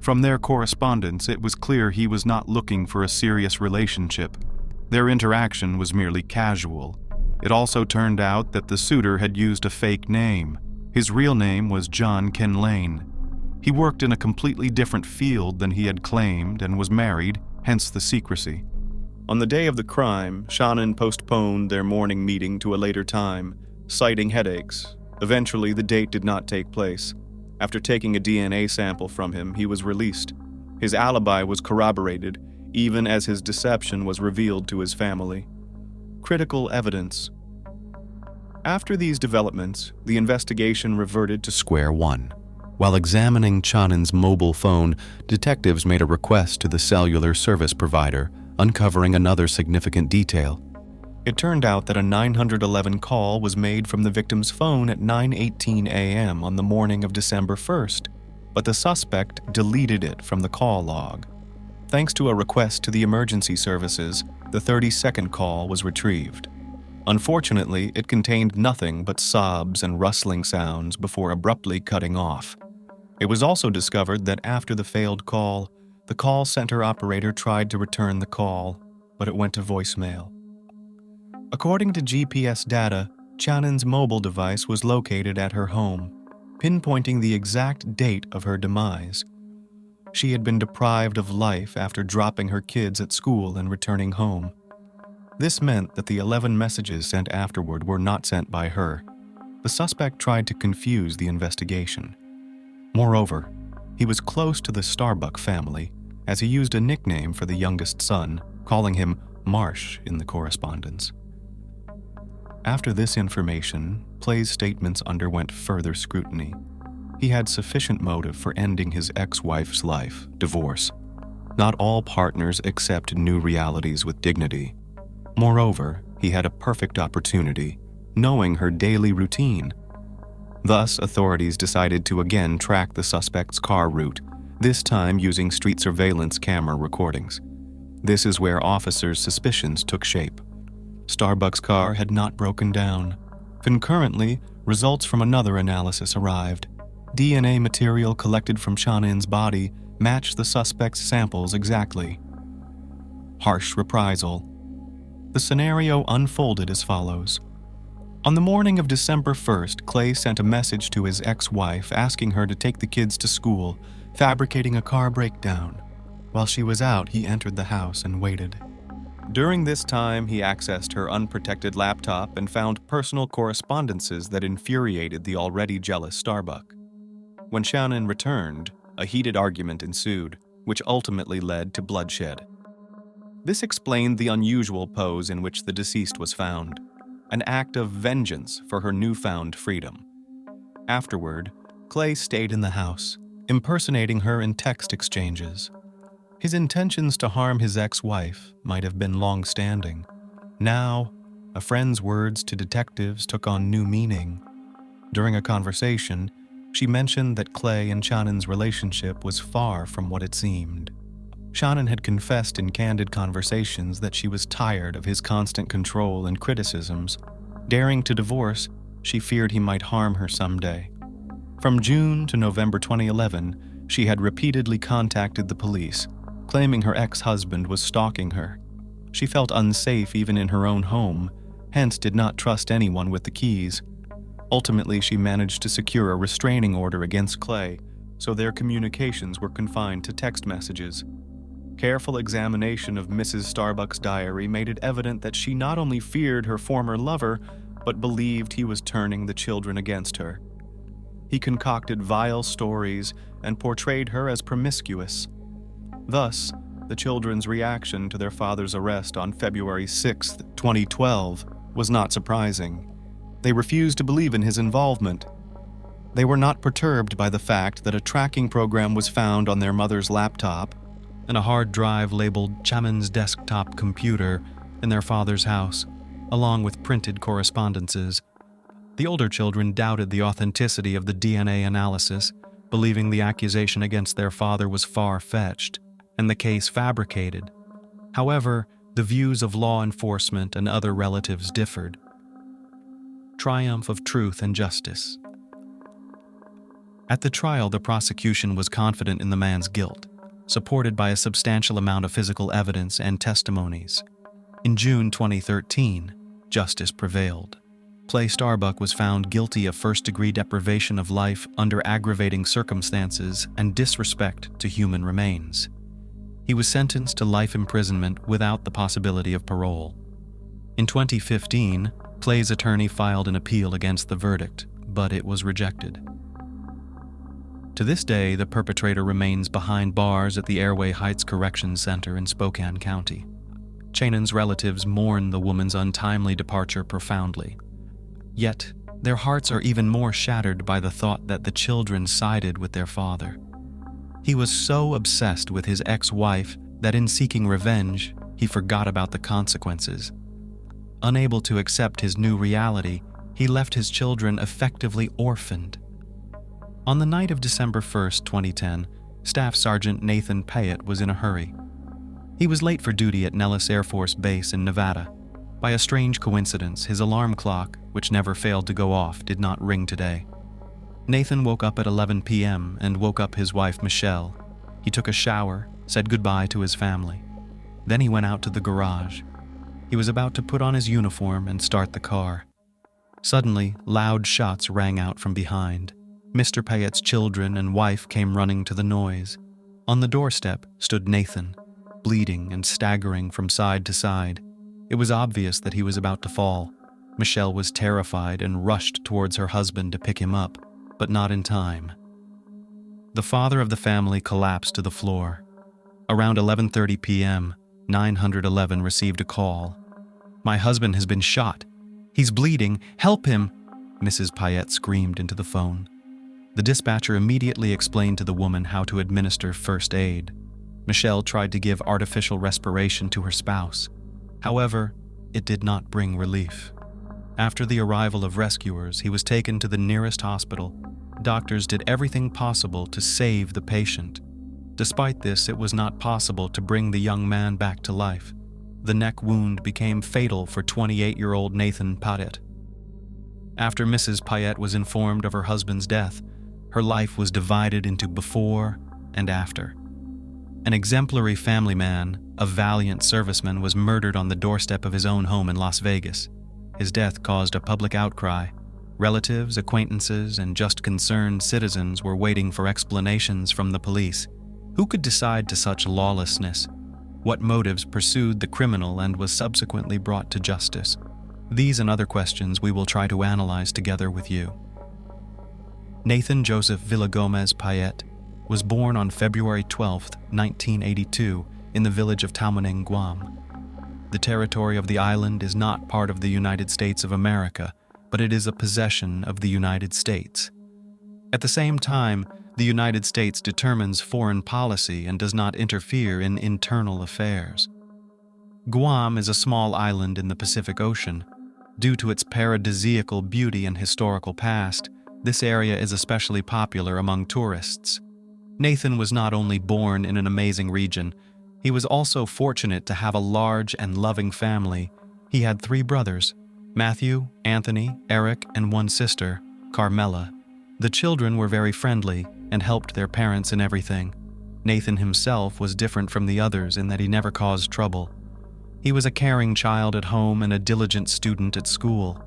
From their correspondence, it was clear he was not looking for a serious relationship. Their interaction was merely casual. It also turned out that the suitor had used a fake name. His real name was John Ken Lane. He worked in a completely different field than he had claimed and was married, hence the secrecy. On the day of the crime, Shannon postponed their morning meeting to a later time, citing headaches. Eventually, the date did not take place. After taking a DNA sample from him, he was released. His alibi was corroborated, even as his deception was revealed to his family. Critical evidence After these developments, the investigation reverted to square one. While examining Chanin's mobile phone, detectives made a request to the cellular service provider, uncovering another significant detail. It turned out that a 911 call was made from the victim's phone at 9:18 a.m. on the morning of December 1st, but the suspect deleted it from the call log. Thanks to a request to the emergency services, the 30-second call was retrieved. Unfortunately, it contained nothing but sobs and rustling sounds before abruptly cutting off. It was also discovered that after the failed call, the call center operator tried to return the call, but it went to voicemail. According to GPS data, Chanin's mobile device was located at her home, pinpointing the exact date of her demise. She had been deprived of life after dropping her kids at school and returning home. This meant that the 11 messages sent afterward were not sent by her. The suspect tried to confuse the investigation. Moreover, he was close to the Starbuck family, as he used a nickname for the youngest son, calling him Marsh in the correspondence. After this information, Clay's statements underwent further scrutiny. He had sufficient motive for ending his ex-wife's life, divorce. Not all partners accept new realities with dignity. Moreover, he had a perfect opportunity, knowing her daily routine. Thus, authorities decided to again track the suspect's car route, this time using street surveillance camera recordings. This is where officers' suspicions took shape. Starbuck's car had not broken down. Concurrently, results from another analysis arrived. DNA material collected from Chanin's body matched the suspect's samples exactly. Harsh reprisal. The scenario unfolded as follows. On the morning of December 1st, Clay sent a message to his ex-wife asking her to take the kids to school, fabricating a car breakdown. While she was out, he entered the house and waited. During this time, he accessed her unprotected laptop and found personal correspondences that infuriated the already jealous Starbuck. When Chanin returned, a heated argument ensued, which ultimately led to bloodshed. This explained the unusual pose in which the deceased was found, an act of vengeance for her newfound freedom. Afterward, Clay stayed in the house, impersonating her in text exchanges. His intentions to harm his ex-wife might have been long-standing. Now, a friend's words to detectives took on new meaning. During a conversation, she mentioned that Clay and Chanin's relationship was far from what it seemed. Chanin had confessed in candid conversations that she was tired of his constant control and criticisms. Daring to divorce, she feared he might harm her someday. From June to November 2011, she had repeatedly contacted the police, claiming her ex-husband was stalking her. She felt unsafe even in her own home, hence did not trust anyone with the keys. Ultimately, she managed to secure a restraining order against Clay, so their communications were confined to text messages. Careful examination of Mrs. Starbuck's diary made it evident that she not only feared her former lover, but believed he was turning the children against her. He concocted vile stories and portrayed her as promiscuous. Thus, the children's reaction to their father's arrest on February 6, 2012, was not surprising. They refused to believe in his involvement. They were not perturbed by the fact that a tracking program was found on their mother's laptop and a hard drive labeled Chanin's desktop computer in their father's house, along with printed correspondences. The older children doubted the authenticity of the DNA analysis, believing the accusation against their father was far-fetched and the case fabricated. However, the views of law enforcement and other relatives differed. Triumph of truth and justice. At the trial, the prosecution was confident in the man's guilt, supported by a substantial amount of physical evidence and testimonies. In June 2013, justice prevailed. Clay Starbuck was found guilty of first-degree deprivation of life under aggravating circumstances and disrespect to human remains. He was sentenced to life imprisonment without the possibility of parole. In 2015, Clay's attorney filed an appeal against the verdict, but it was rejected. To this day, the perpetrator remains behind bars at the Airway Heights Corrections Center in Spokane County. Chanin's relatives mourn the woman's untimely departure profoundly. Yet, their hearts are even more shattered by the thought that the children sided with their father. He was so obsessed with his ex-wife that in seeking revenge, he forgot about the consequences. Unable to accept his new reality, he left his children effectively orphaned. On the night of December 1st, 2010, Staff Sergeant Nathan Payette was in a hurry. He was late for duty at Nellis Air Force Base in Nevada. By a strange coincidence, his alarm clock, which never failed to go off, did not ring today. Nathan woke up at 11 p.m. and woke up his wife, Michelle. He took a shower, said goodbye to his family. Then he went out to the garage. He was about to put on his uniform and start the car. Suddenly, loud shots rang out from behind. Mr. Payette's children and wife came running to the noise. On the doorstep stood Nathan, bleeding and staggering from side to side. It was obvious that he was about to fall. Michelle was terrified and rushed towards her husband to pick him up, but not in time. The father of the family collapsed to the floor. Around 11:30 p.m., 911 received a call. "My husband has been shot. He's bleeding. Help him!" Mrs. Payette screamed into the phone. The dispatcher immediately explained to the woman how to administer first aid. Michelle tried to give artificial respiration to her spouse. However, it did not bring relief. After the arrival of rescuers, he was taken to the nearest hospital. Doctors did everything possible to save the patient. Despite this, it was not possible to bring the young man back to life. The neck wound became fatal for 28-year-old Nathan Payette. After Mrs. Payette was informed of her husband's death, her life was divided into before and after. An exemplary family man, a valiant serviceman, was murdered on the doorstep of his own home in Las Vegas. His death caused a public outcry. Relatives, acquaintances, and just concerned citizens were waiting for explanations from the police. Who could decide to such lawlessness? What motives pursued the criminal and was subsequently brought to justice? These and other questions we will try to analyze together with you. Nathan Joseph Villagomez Payette was born on February 12, 1982, in the village of Tamuning, Guam. The territory of the island is not part of the United States of America, but it is a possession of the United States. At the same time, the United States determines foreign policy and does not interfere in internal affairs. Guam is a small island in the Pacific Ocean. Due to its paradisiacal beauty and historical past, this area is especially popular among tourists. Nathan was not only born in an amazing region, he was also fortunate to have a large and loving family. He had 3 brothers, Matthew, Anthony, Eric, and 1 sister, Carmela. The children were very friendly and helped their parents in everything. Nathan himself was different from the others in that he never caused trouble. He was a caring child at home and a diligent student at school.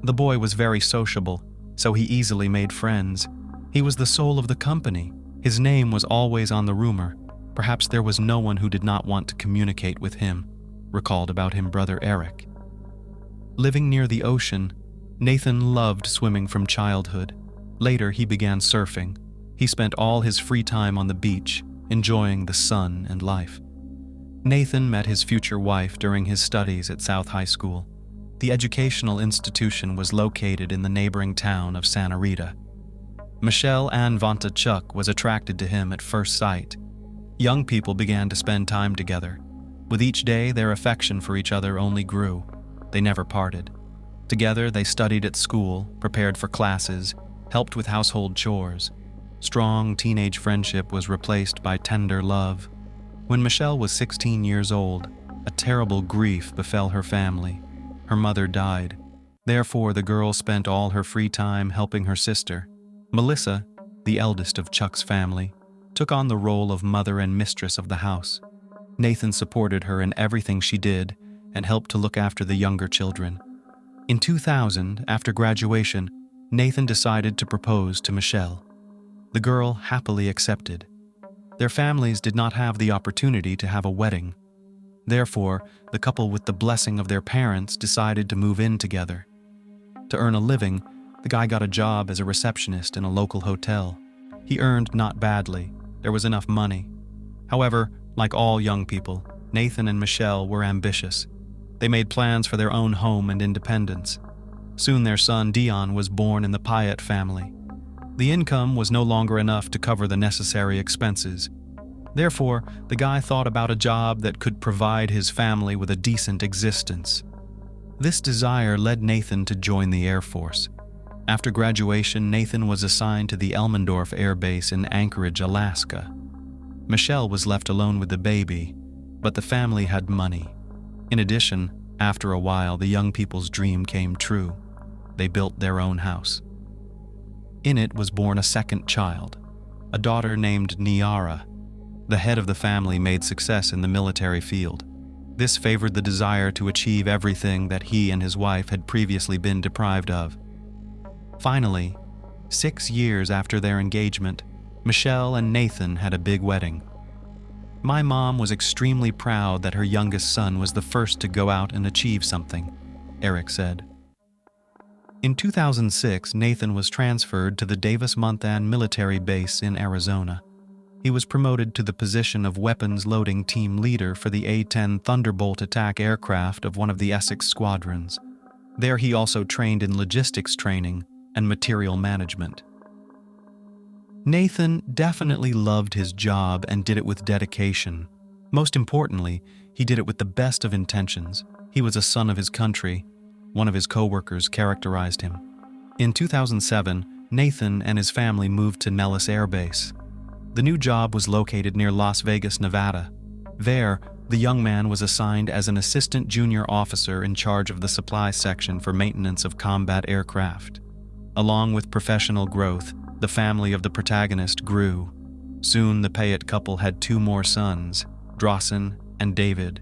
The boy was very sociable, so he easily made friends. He was the soul of the company. His name was always on the rumor. Perhaps there was no one who did not want to communicate with him, recalled about him brother Eric. Living near the ocean, Nathan loved swimming from childhood. Later, he began surfing. He spent all his free time on the beach, enjoying the sun and life. Nathan met his future wife during his studies at South High School. The educational institution was located in the neighboring town of Santa Rita. Michelle Ann Vonta-Chuck was attracted to him at first sight. Young people began to spend time together. With each day, their affection for each other only grew. They never parted. Together, they studied at school, prepared for classes, helped with household chores. Strong teenage friendship was replaced by tender love. When Michelle was 16 years old, a terrible grief befell her family. Her mother died. Therefore, the girl spent all her free time helping her sister. Melissa, the eldest of Chuck's family, took on the role of mother and mistress of the house. Nathan supported her in everything she did and helped to look after the younger children. In 2000, after graduation, Nathan decided to propose to Michelle. The girl happily accepted. Their families did not have the opportunity to have a wedding. Therefore, the couple, with the blessing of their parents, decided to move in together. To earn a living, the guy got a job as a receptionist in a local hotel. He earned not badly. There was enough money. However, like all young people, Nathan and Michelle were ambitious. They made plans for their own home and independence. Soon their son Dion was born in the Payet family. The income was no longer enough to cover the necessary expenses. Therefore, the guy thought about a job that could provide his family with a decent existence. This desire led Nathan to join the Air Force. After graduation, Nathan was assigned to the Elmendorf Air Base in Anchorage, Alaska. Michelle was left alone with the baby, but the family had money. In addition, after a while, the young people's dream came true. They built their own house. In it was born a second child, a daughter named Niara. The head of the family made success in the military field. This favored the desire to achieve everything that he and his wife had previously been deprived of. Finally, 6 years after their engagement, Michelle and Nathan had a big wedding. My mom was extremely proud that her youngest son was the first to go out and achieve something, Eric said. In 2006, Nathan was transferred to the Davis-Monthan military base in Arizona. He was promoted to the position of weapons loading team leader for the A-10 Thunderbolt attack aircraft of one of the Essex squadrons. There he also trained in logistics training and material management. Nathan definitely loved his job and did it with dedication. Most importantly, he did it with the best of intentions. He was a son of his country. One of his co-workers characterized him. In 2007, Nathan and his family moved to Nellis Air Base. The new job was located near Las Vegas, Nevada. There, the young man was assigned as an assistant junior officer in charge of the supply section for maintenance of combat aircraft. Along with professional growth, the family of the protagonist grew. Soon, the Payet couple had 2 more sons, Drawson and David.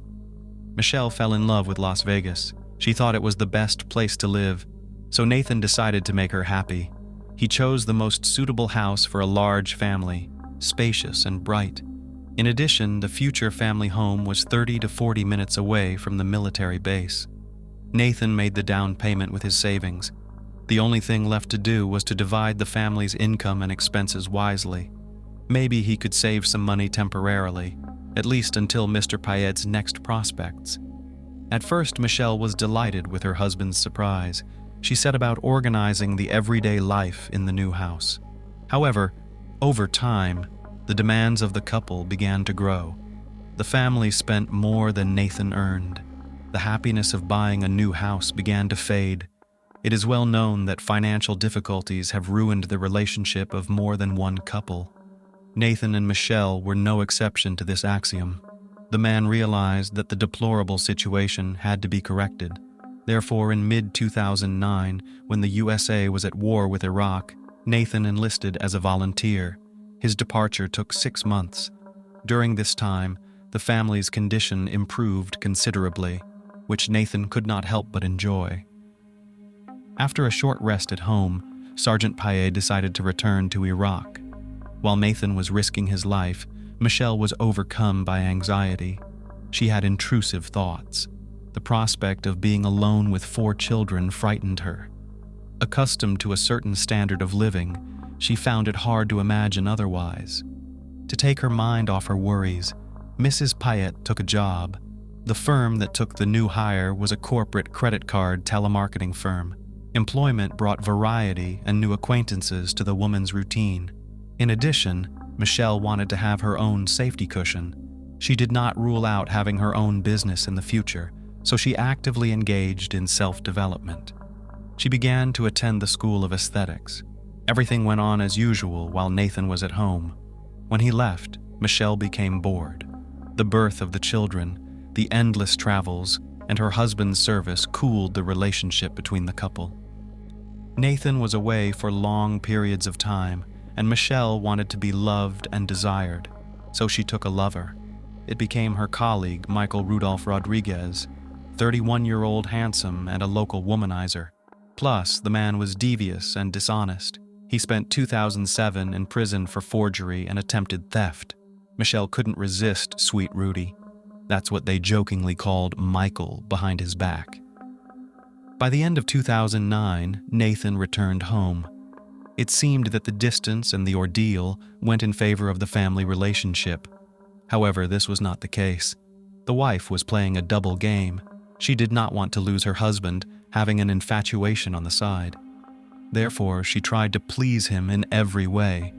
Michelle fell in love with Las Vegas. She thought it was the best place to live, so Nathan decided to make her happy. He chose the most suitable house for a large family, spacious and bright. In addition, the future family home was 30 to 40 minutes away from the military base. Nathan made the down payment with his savings. The only thing left to do was to divide the family's income and expenses wisely. Maybe he could save some money temporarily, at least until Mr. Payet's next prospects. At first, Michelle was delighted with her husband's surprise. She set about organizing the everyday life in the new house. However, over time, the demands of the couple began to grow. The family spent more than Nathan earned. The happiness of buying a new house began to fade. It is well known that financial difficulties have ruined the relationship of more than one couple. Nathan and Michelle were no exception to this axiom. The man realized that the deplorable situation had to be corrected. Therefore, in mid-2009, when the USA was at war with Iraq, Nathan enlisted as a volunteer. His departure took 6 months. During this time, the family's condition improved considerably, which Nathan could not help but enjoy. After a short rest at home, Sergeant Payet decided to return to Iraq. While Nathan was risking his life, Michelle was overcome by anxiety. She had intrusive thoughts. The prospect of being alone with 4 children frightened her. Accustomed to a certain standard of living, she found it hard to imagine otherwise. To take her mind off her worries, Mrs. Payet took a job. The firm that took the new hire was a corporate credit card telemarketing firm. Employment brought variety and new acquaintances to the woman's routine. In addition, Michelle wanted to have her own safety cushion. She did not rule out having her own business in the future, so she actively engaged in self-development. She began to attend the School of Aesthetics. Everything went on as usual while Nathan was at home. When he left, Michelle became bored. The birth of the children, the endless travels, and her husband's service cooled the relationship between the couple. Nathan was away for long periods of time, and Michelle wanted to be loved and desired, so she took a lover. It became her colleague, Michael Rudolph Rodriguez, 31-year-old handsome and a local womanizer. Plus, the man was devious and dishonest. He spent 2007 in prison for forgery and attempted theft. Michelle couldn't resist Sweet Rudy. That's what they jokingly called Michael behind his back. By the end of 2009, Nathan returned home. It seemed that the distance and the ordeal went in favor of the family relationship. However, this was not the case. The wife was playing a double game. She did not want to lose her husband, having an infatuation on the side. Therefore, she tried to please him in every way.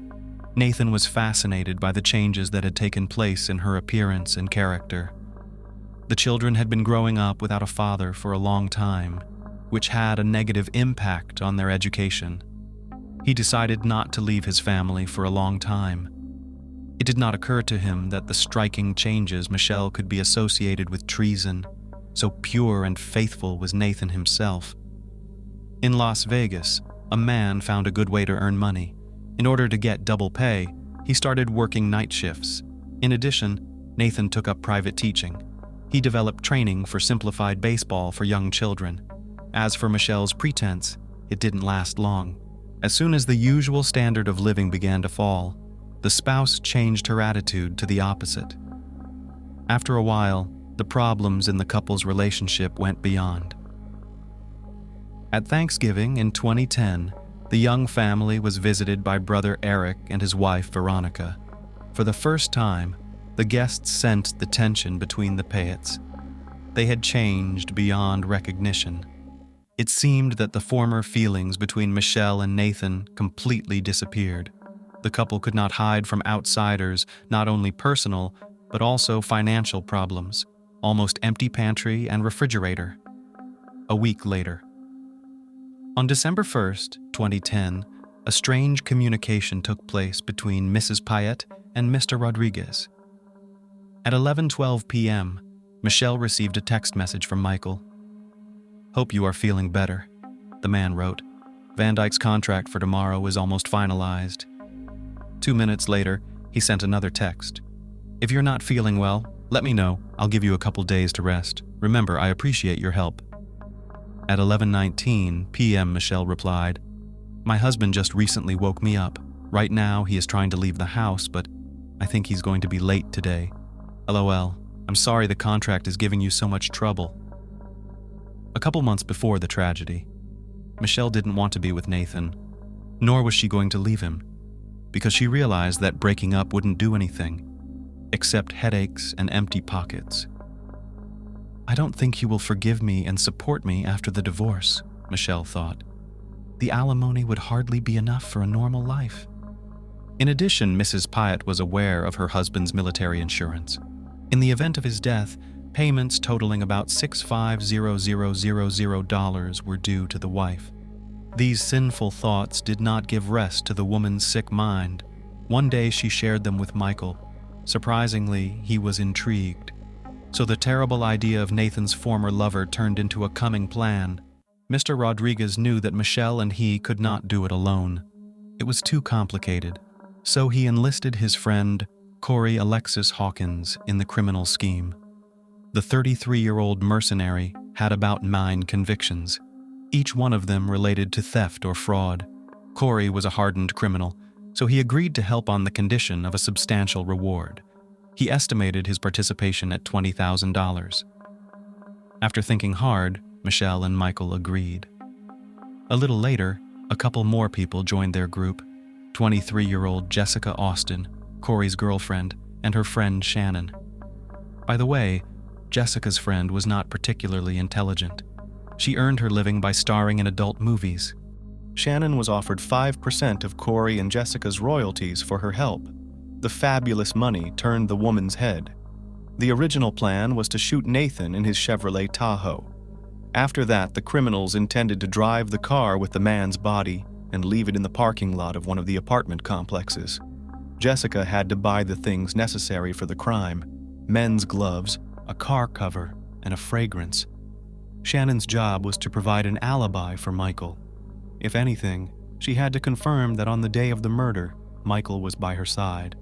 Nathan was fascinated by the changes that had taken place in her appearance and character. The children had been growing up without a father for a long time, which had a negative impact on their education. He decided not to leave his family for a long time. It did not occur to him that the striking changes Michelle could be associated with treason. So pure and faithful was Nathan himself. In Las Vegas, a man found a good way to earn money. In order to get double pay, he started working night shifts. In addition, Nathan took up private teaching. He developed training for simplified baseball for young children. As for Michelle's pretense, it didn't last long. As soon as the usual standard of living began to fall, the spouse changed her attitude to the opposite. After a while, the problems in the couple's relationship went beyond. At Thanksgiving in 2010, the young family was visited by brother Eric and his wife Veronica. For the first time, the guests sensed the tension between the Payets. They had changed beyond recognition. It seemed that the former feelings between Michelle and Nathan completely disappeared. The couple could not hide from outsiders not only personal, but also financial problems, almost empty pantry and refrigerator. A week later. On December 1st, 2010, a strange communication took place between Mrs. Payet and Mr. Rodriguez. At 11:12 p.m., Michelle received a text message from Michael. "Hope you are feeling better," the man wrote. "Van Dyke's contract for tomorrow is almost finalized." 2 minutes later, he sent another text. "If you're not feeling well, let me know. I'll give you a couple days to rest. Remember, I appreciate your help." At 11:19 p.m., Michelle replied, "My husband just recently woke me up. Right now, he is trying to leave the house, but I think he's going to be late today. LOL, I'm sorry the contract is giving you so much trouble." A couple months before the tragedy, Michelle didn't want to be with Nathan, nor was she going to leave him, because she realized that breaking up wouldn't do anything, except headaches and empty pockets. "I don't think he will forgive me and support me after the divorce," Michelle thought. "The alimony would hardly be enough for a normal life." In addition, Mrs. Payet was aware of her husband's military insurance. In the event of his death, payments totaling about $65,000 were due to the wife. These sinful thoughts did not give rest to the woman's sick mind. One day she shared them with Michael. Surprisingly, he was intrigued. So the terrible idea of Nathan's former lover turned into a coming plan. Mr. Rodriguez knew that Michelle and he could not do it alone. It was too complicated. So he enlisted his friend, Corey Alexis Hawkins, in the criminal scheme. The 33-year-old mercenary had about 9 convictions, each one of them related to theft or fraud. Corey was a hardened criminal, so he agreed to help on the condition of a substantial reward. He estimated his participation at $20,000. After thinking hard, Michelle and Michael agreed. A little later, a couple more people joined their group: 23-year-old Jessica Austin, Corey's girlfriend, and her friend Shannon. By the way, Jessica's friend was not particularly intelligent. She earned her living by starring in adult movies. Shannon was offered 5% of Corey and Jessica's royalties for her help. The fabulous money turned the woman's head. The original plan was to shoot Nathan in his Chevrolet Tahoe. After that, the criminals intended to drive the car with the man's body and leave it in the parking lot of one of the apartment complexes. Jessica had to buy the things necessary for the crime: men's gloves, a car cover, and a fragrance. Shannon's job was to provide an alibi for Michael. If anything, she had to confirm that on the day of the murder, Michael was by her side.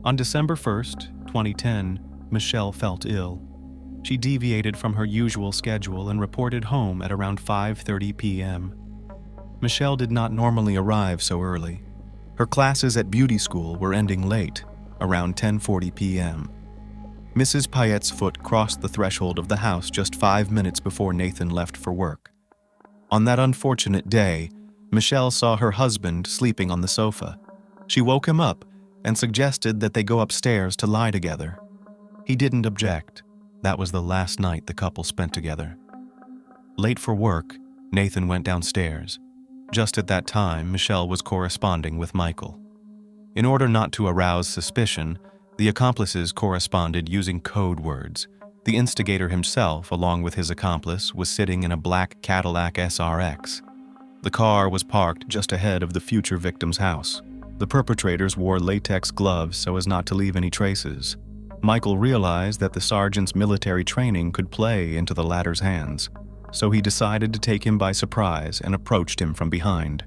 On December 1st, 2010, Michelle felt ill. She deviated from her usual schedule and reported home at around 5:30 p.m. Michelle did not normally arrive so early. Her classes at beauty school were ending late, around 10:40 p.m. Mrs. Payet's foot crossed the threshold of the house just 5 minutes before Nathan left for work. On that unfortunate day, Michelle saw her husband sleeping on the sofa. She woke him up and suggested that they go upstairs to lie together. He didn't object. That was the last night the couple spent together. Late for work, Nathan went downstairs. Just at that time, Michelle was corresponding with Michael. In order not to arouse suspicion, the accomplices corresponded using code words. The instigator himself, along with his accomplice, was sitting in a black Cadillac SRX. The car was parked just ahead of the future victim's house. The perpetrators wore latex gloves so as not to leave any traces. Michael realized that the sergeant's military training could play into the latter's hands, so he decided to take him by surprise and approached him from behind.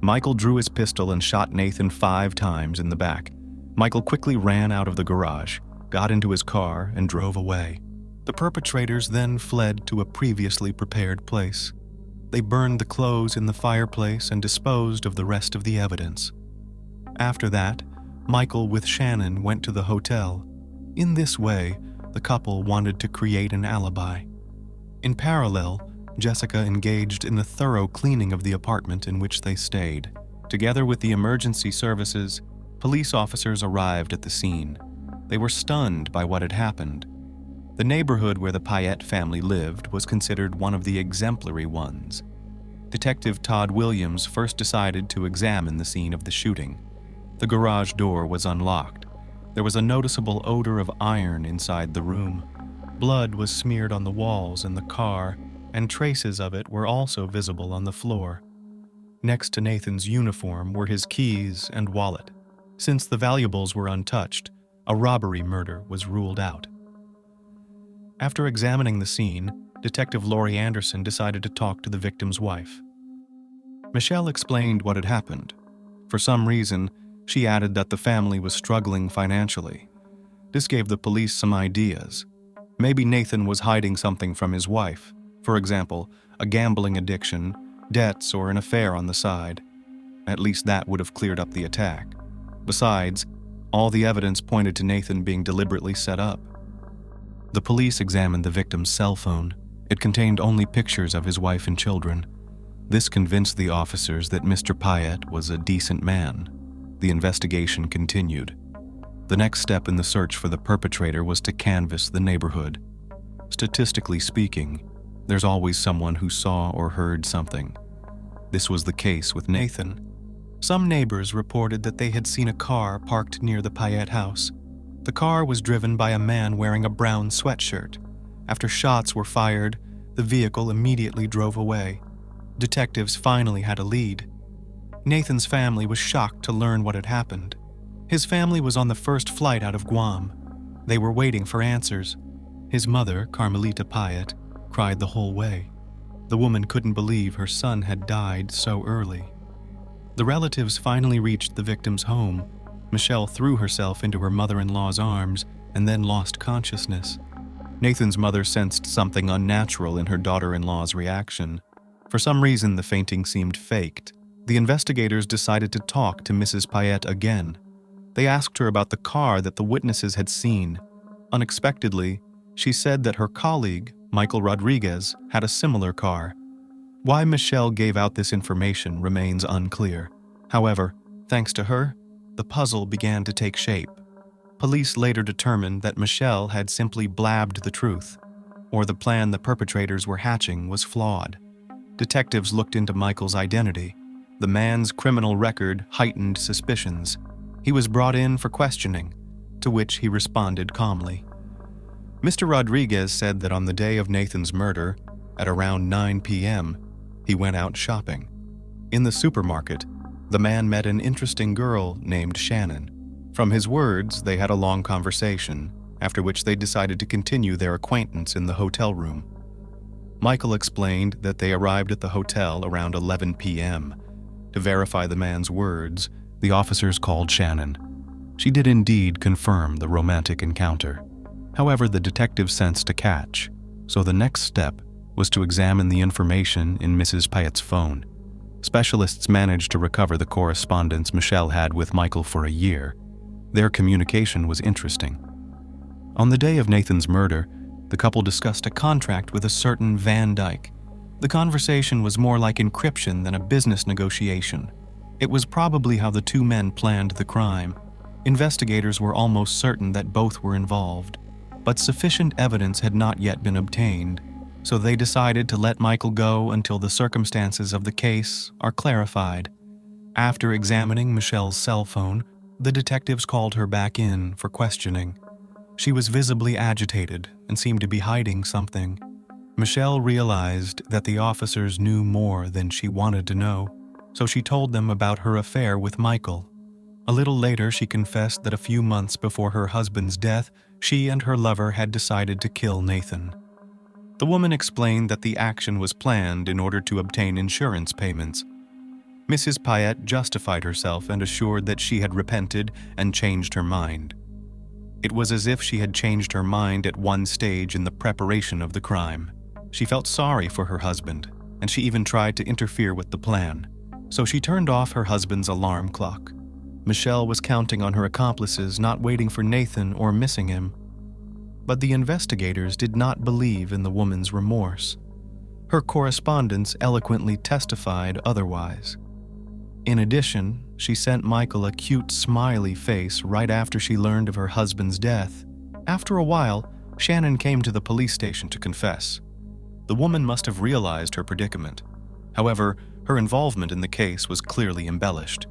Michael drew his pistol and shot Nathan 5 times in the back. Michael quickly ran out of the garage, got into his car, and drove away. The perpetrators then fled to a previously prepared place. They burned the clothes in the fireplace and disposed of the rest of the evidence. After that, Michael with Shannon went to the hotel. In this way, the couple wanted to create an alibi. In parallel, Jessica engaged in the thorough cleaning of the apartment in which they stayed. Together with the emergency services, police officers arrived at the scene. They were stunned by what had happened. The neighborhood where the Payette family lived was considered one of the exemplary ones. Detective Todd Williams first decided to examine the scene of the shooting. The garage door was unlocked. There was a noticeable odor of iron inside the room. Blood was smeared on the walls in the car, and traces of it were also visible on the floor. Next to Nathan's uniform were his keys and wallet. Since the valuables were untouched, a robbery murder was ruled out. After examining the scene, Detective Laurie Anderson decided to talk to the victim's wife. Michelle explained what had happened. For some reason, she added that the family was struggling financially. This gave the police some ideas. Maybe Nathan was hiding something from his wife. For example, a gambling addiction, debts, or an affair on the side. At least that would have cleared up the attack. Besides, all the evidence pointed to Nathan being deliberately set up. The police examined the victim's cell phone. It contained only pictures of his wife and children. This convinced the officers that Mr. Payette was a decent man. The investigation continued. The next step in the search for the perpetrator was to canvass the neighborhood. Statistically speaking, there's always someone who saw or heard something. This was the case with Nathan. Some neighbors reported that they had seen a car parked near the Payette house. The car was driven by a man wearing a brown sweatshirt. After shots were fired, the vehicle immediately drove away. Detectives finally had a lead. Nathan's family was shocked to learn what had happened. His family was on the first flight out of Guam. They were waiting for answers. His mother, Carmelita Payette, cried the whole way. The woman couldn't believe her son had died so early. The relatives finally reached the victim's home. Michelle threw herself into her mother-in-law's arms and then lost consciousness. Nathan's mother sensed something unnatural in her daughter-in-law's reaction. For some reason, the fainting seemed faked. The investigators decided to talk to Mrs. Payette again. They asked her about the car that the witnesses had seen. Unexpectedly, she said that her colleague, Michael Rodriguez, had a similar car. Why Michelle gave out this information remains unclear. However, thanks to her, the puzzle began to take shape. Police later determined that Michelle had simply blabbed the truth, or the plan the perpetrators were hatching was flawed. Detectives looked into Michael's identity. The man's criminal record heightened suspicions. He was brought in for questioning, to which he responded calmly. Mr. Rodriguez said that on the day of Nathan's murder, at around 9 p.m., he went out shopping. In the supermarket, the man met an interesting girl named Shannon. From his words, they had a long conversation, after which they decided to continue their acquaintance in the hotel room. Michael explained that they arrived at the hotel around 11 p.m. To verify the man's words, the officers called Shannon. She did indeed confirm the romantic encounter. However, the detective sensed a catch, so the next step was to examine the information in Mrs. Payette's phone. Specialists managed to recover the correspondence Michelle had with Michael for a year. Their communication was interesting. On the day of Nathan's murder, the couple discussed a contract with a certain Van Dyke. The conversation was more like encryption than a business negotiation. It was probably how the two men planned the crime. Investigators were almost certain that both were involved, but sufficient evidence had not yet been obtained, so they decided to let Michael go until the circumstances of the case are clarified. After examining Michelle's cell phone, the detectives called her back in for questioning. She was visibly agitated and seemed to be hiding something. Michelle realized that the officers knew more than she wanted to know, so she told them about her affair with Michael. A little later, she confessed that a few months before her husband's death, she and her lover had decided to kill Nathan. The woman explained that the action was planned in order to obtain insurance payments. Mrs. Payette justified herself and assured that she had repented and changed her mind. It was as if she had changed her mind at one stage in the preparation of the crime. She felt sorry for her husband, and she even tried to interfere with the plan. So she turned off her husband's alarm clock. Michelle was counting on her accomplices not waiting for Nathan or missing him. But the investigators did not believe in the woman's remorse. Her correspondence eloquently testified otherwise. In addition, she sent Michael a cute smiley face right after she learned of her husband's death. After a while, Shannon came to the police station to confess. The woman must have realized her predicament. However, her involvement in the case was clearly embellished.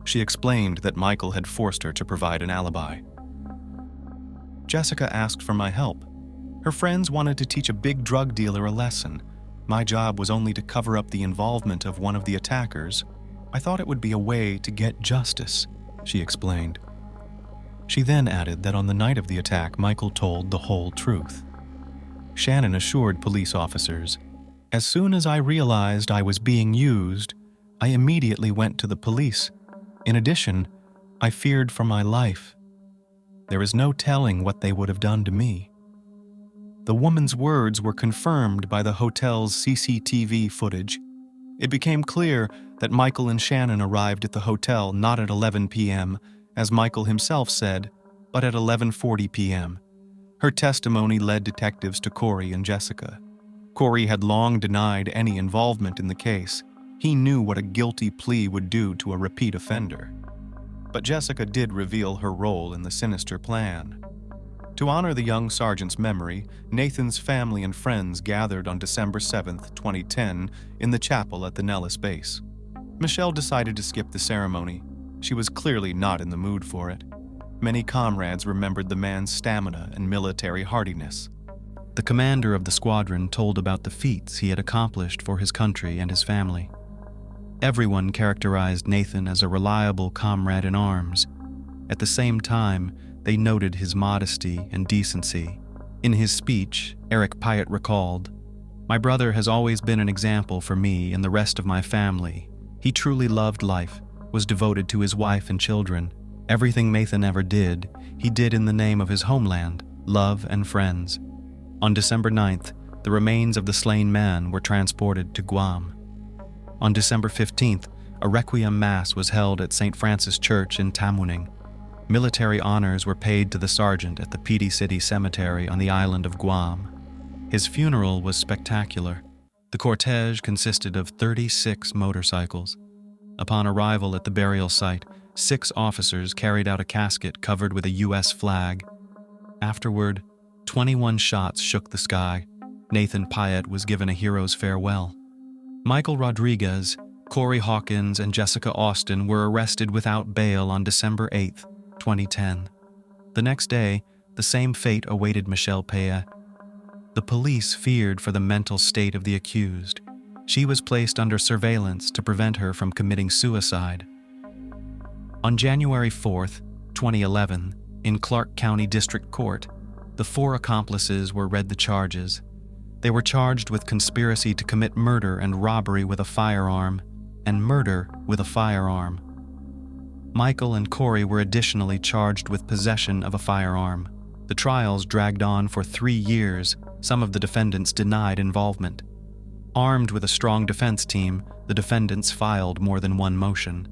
She explained that Michael had forced her to provide an alibi. Jessica asked for my help. Her friends wanted to teach a big drug dealer a lesson. My job was only to cover up the involvement of one of the attackers. I thought it would be a way to get justice, she explained. She then added that on the night of the attack, Michael told the whole truth. Shannon assured police officers, "As soon as I realized I was being used, I immediately went to the police. In addition, I feared for my life. There is no telling what they would have done to me." The woman's words were confirmed by the hotel's CCTV footage. It became clear that Michael and Shannon arrived at the hotel not at 11 p.m., as Michael himself said, but at 11:40 p.m. Her testimony led detectives to Corey and Jessica. Corey had long denied any involvement in the case. He knew what a guilty plea would do to a repeat offender. But Jessica did reveal her role in the sinister plan. To honor the young sergeant's memory, Nathan's family and friends gathered on December 7, 2010, in the chapel at the Nellis base. Michelle decided to skip the ceremony. She was clearly not in the mood for it. Many comrades remembered the man's stamina and military hardiness. The commander of the squadron told about the feats he had accomplished for his country and his family. Everyone characterized Nathan as a reliable comrade in arms. At the same time, they noted his modesty and decency. In his speech, Eric Pyatt recalled, "My brother has always been an example for me and the rest of my family. He truly loved life, was devoted to his wife and children. Everything Nathan ever did, he did in the name of his homeland, love, and friends." On December 9th, the remains of the slain man were transported to Guam. On December 15th, a requiem mass was held at St. Francis Church in Tamuning. Military honors were paid to the sergeant at the Piti City Cemetery on the island of Guam. His funeral was spectacular. The cortege consisted of 36 motorcycles. Upon arrival at the burial site, 6 officers carried out a casket covered with a U.S. flag. Afterward, 21 shots shook the sky. Nathan Pyatt was given a hero's farewell. Michael Rodriguez, Corey Hawkins, and Jessica Austin were arrested without bail on December 8, 2010. The next day, the same fate awaited Michelle Payette. The police feared for the mental state of the accused. She was placed under surveillance to prevent her from committing suicide. On January 4, 2011, in Clark County District Court, the 4 accomplices were read the charges. They were charged with conspiracy to commit murder and robbery with a firearm, and murder with a firearm. Michael and Corey were additionally charged with possession of a firearm. The trials dragged on for 3 years. Some of the defendants denied involvement. Armed with a strong defense team, the defendants filed more than one motion.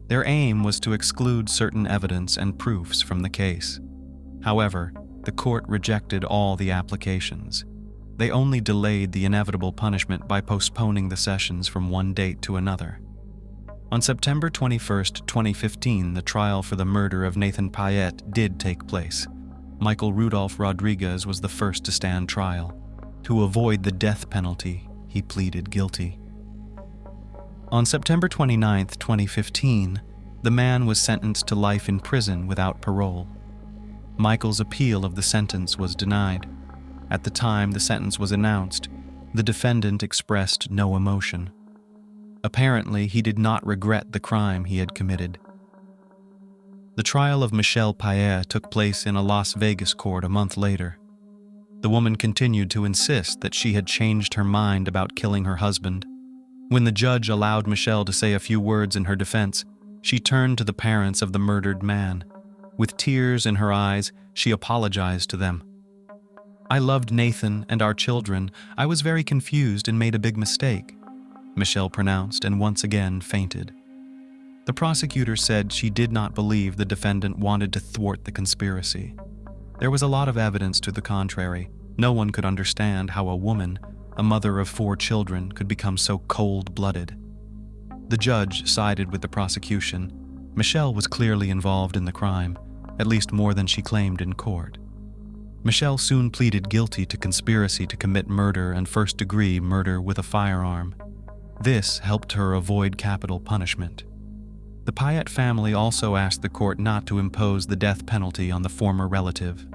Their aim was to exclude certain evidence and proofs from the case. However, the court rejected all the applications. They only delayed the inevitable punishment by postponing the sessions from one date to another. On September 21, 2015, the trial for the murder of Nathan Pyatt did take place. Michael Rudolph Rodriguez was the first to stand trial. To avoid the death penalty, he pleaded guilty. On September 29, 2015, the man was sentenced to life in prison without parole. Michael's appeal of the sentence was denied. At the time the sentence was announced, the defendant expressed no emotion. Apparently, he did not regret the crime he had committed. The trial of Michelle Payet took place in a Las Vegas court a month later. The woman continued to insist that she had changed her mind about killing her husband. When the judge allowed Michelle to say a few words in her defense, she turned to the parents of the murdered man. With tears in her eyes, she apologized to them. "I loved Nathan and our children. I was very confused and made a big mistake," Michelle pronounced and once again fainted. The prosecutor said she did not believe the defendant wanted to thwart the conspiracy. There was a lot of evidence to the contrary. No one could understand how a woman, a mother of 4 children, could become so cold-blooded. The judge sided with the prosecution. Michelle was clearly involved in the crime, at least more than she claimed in court. Michelle soon pleaded guilty to conspiracy to commit murder and first-degree murder with a firearm. This helped her avoid capital punishment. The Payet family also asked the court not to impose the death penalty on the former relative.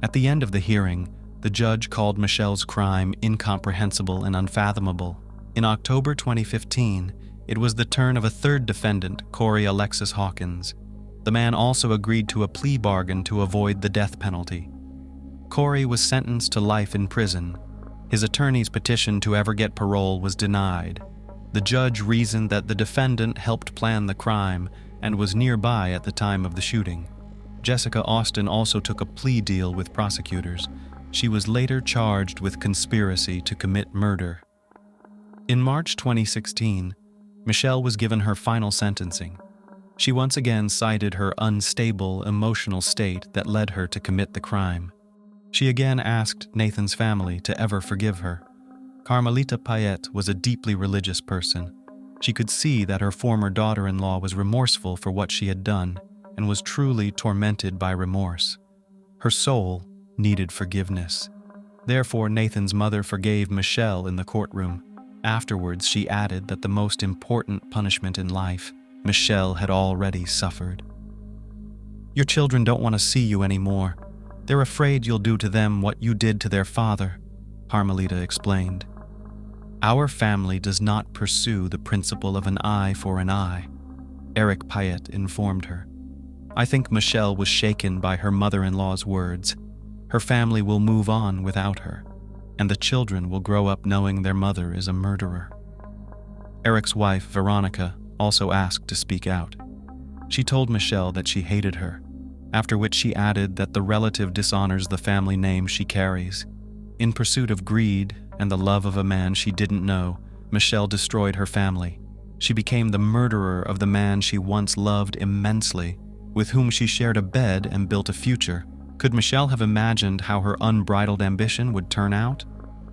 At the end of the hearing, the judge called Michelle's crime incomprehensible and unfathomable. In October 2015, it was the turn of a third defendant, Corey Alexis Hawkins. The man also agreed to a plea bargain to avoid the death penalty. Corey was sentenced to life in prison. His attorney's petition to ever get parole was denied. The judge reasoned that the defendant helped plan the crime and was nearby at the time of the shooting. Jessica Austin also took a plea deal with prosecutors. She was later charged with conspiracy to commit murder. In March 2016, Michelle was given her final sentencing. She once again cited her unstable emotional state that led her to commit the crime. She again asked Nathan's family to ever forgive her. Carmelita Payet was a deeply religious person. She could see that her former daughter-in-law was remorseful for what she had done and was truly tormented by remorse. Her soul needed forgiveness. Therefore, Nathan's mother forgave Michelle in the courtroom. Afterwards, she added that the most important punishment in life, Michelle had already suffered. "Your children don't want to see you anymore. They're afraid you'll do to them what you did to their father," Carmelita explained. "Our family does not pursue the principle of an eye for an eye," Eric Payet informed her. "I think Michelle was shaken by her mother-in-law's words. Her family will move on without her, and the children will grow up knowing their mother is a murderer." Eric's wife, Veronica, also asked to speak out. She told Michelle that she hated her, after which she added that the relative dishonors the family name she carries. In pursuit of greed and the love of a man she didn't know, Michelle destroyed her family. She became the murderer of the man she once loved immensely, with whom she shared a bed and built a future. Could Michelle have imagined how her unbridled ambition would turn out?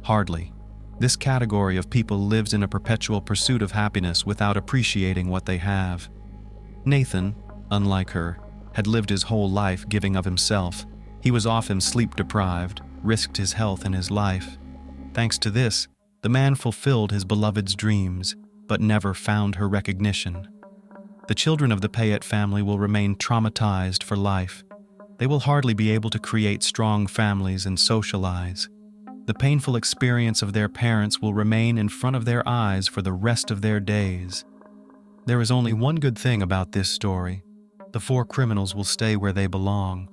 Hardly. This category of people lives in a perpetual pursuit of happiness without appreciating what they have. Nathan, unlike her, had lived his whole life giving of himself. He was often sleep-deprived, risked his health and his life. Thanks to this, the man fulfilled his beloved's dreams, but never found her recognition. The children of the Payet family will remain traumatized for life. They will hardly be able to create strong families and socialize. The painful experience of their parents will remain in front of their eyes for the rest of their days. There is only one good thing about this story. The 4 criminals will stay where they belong.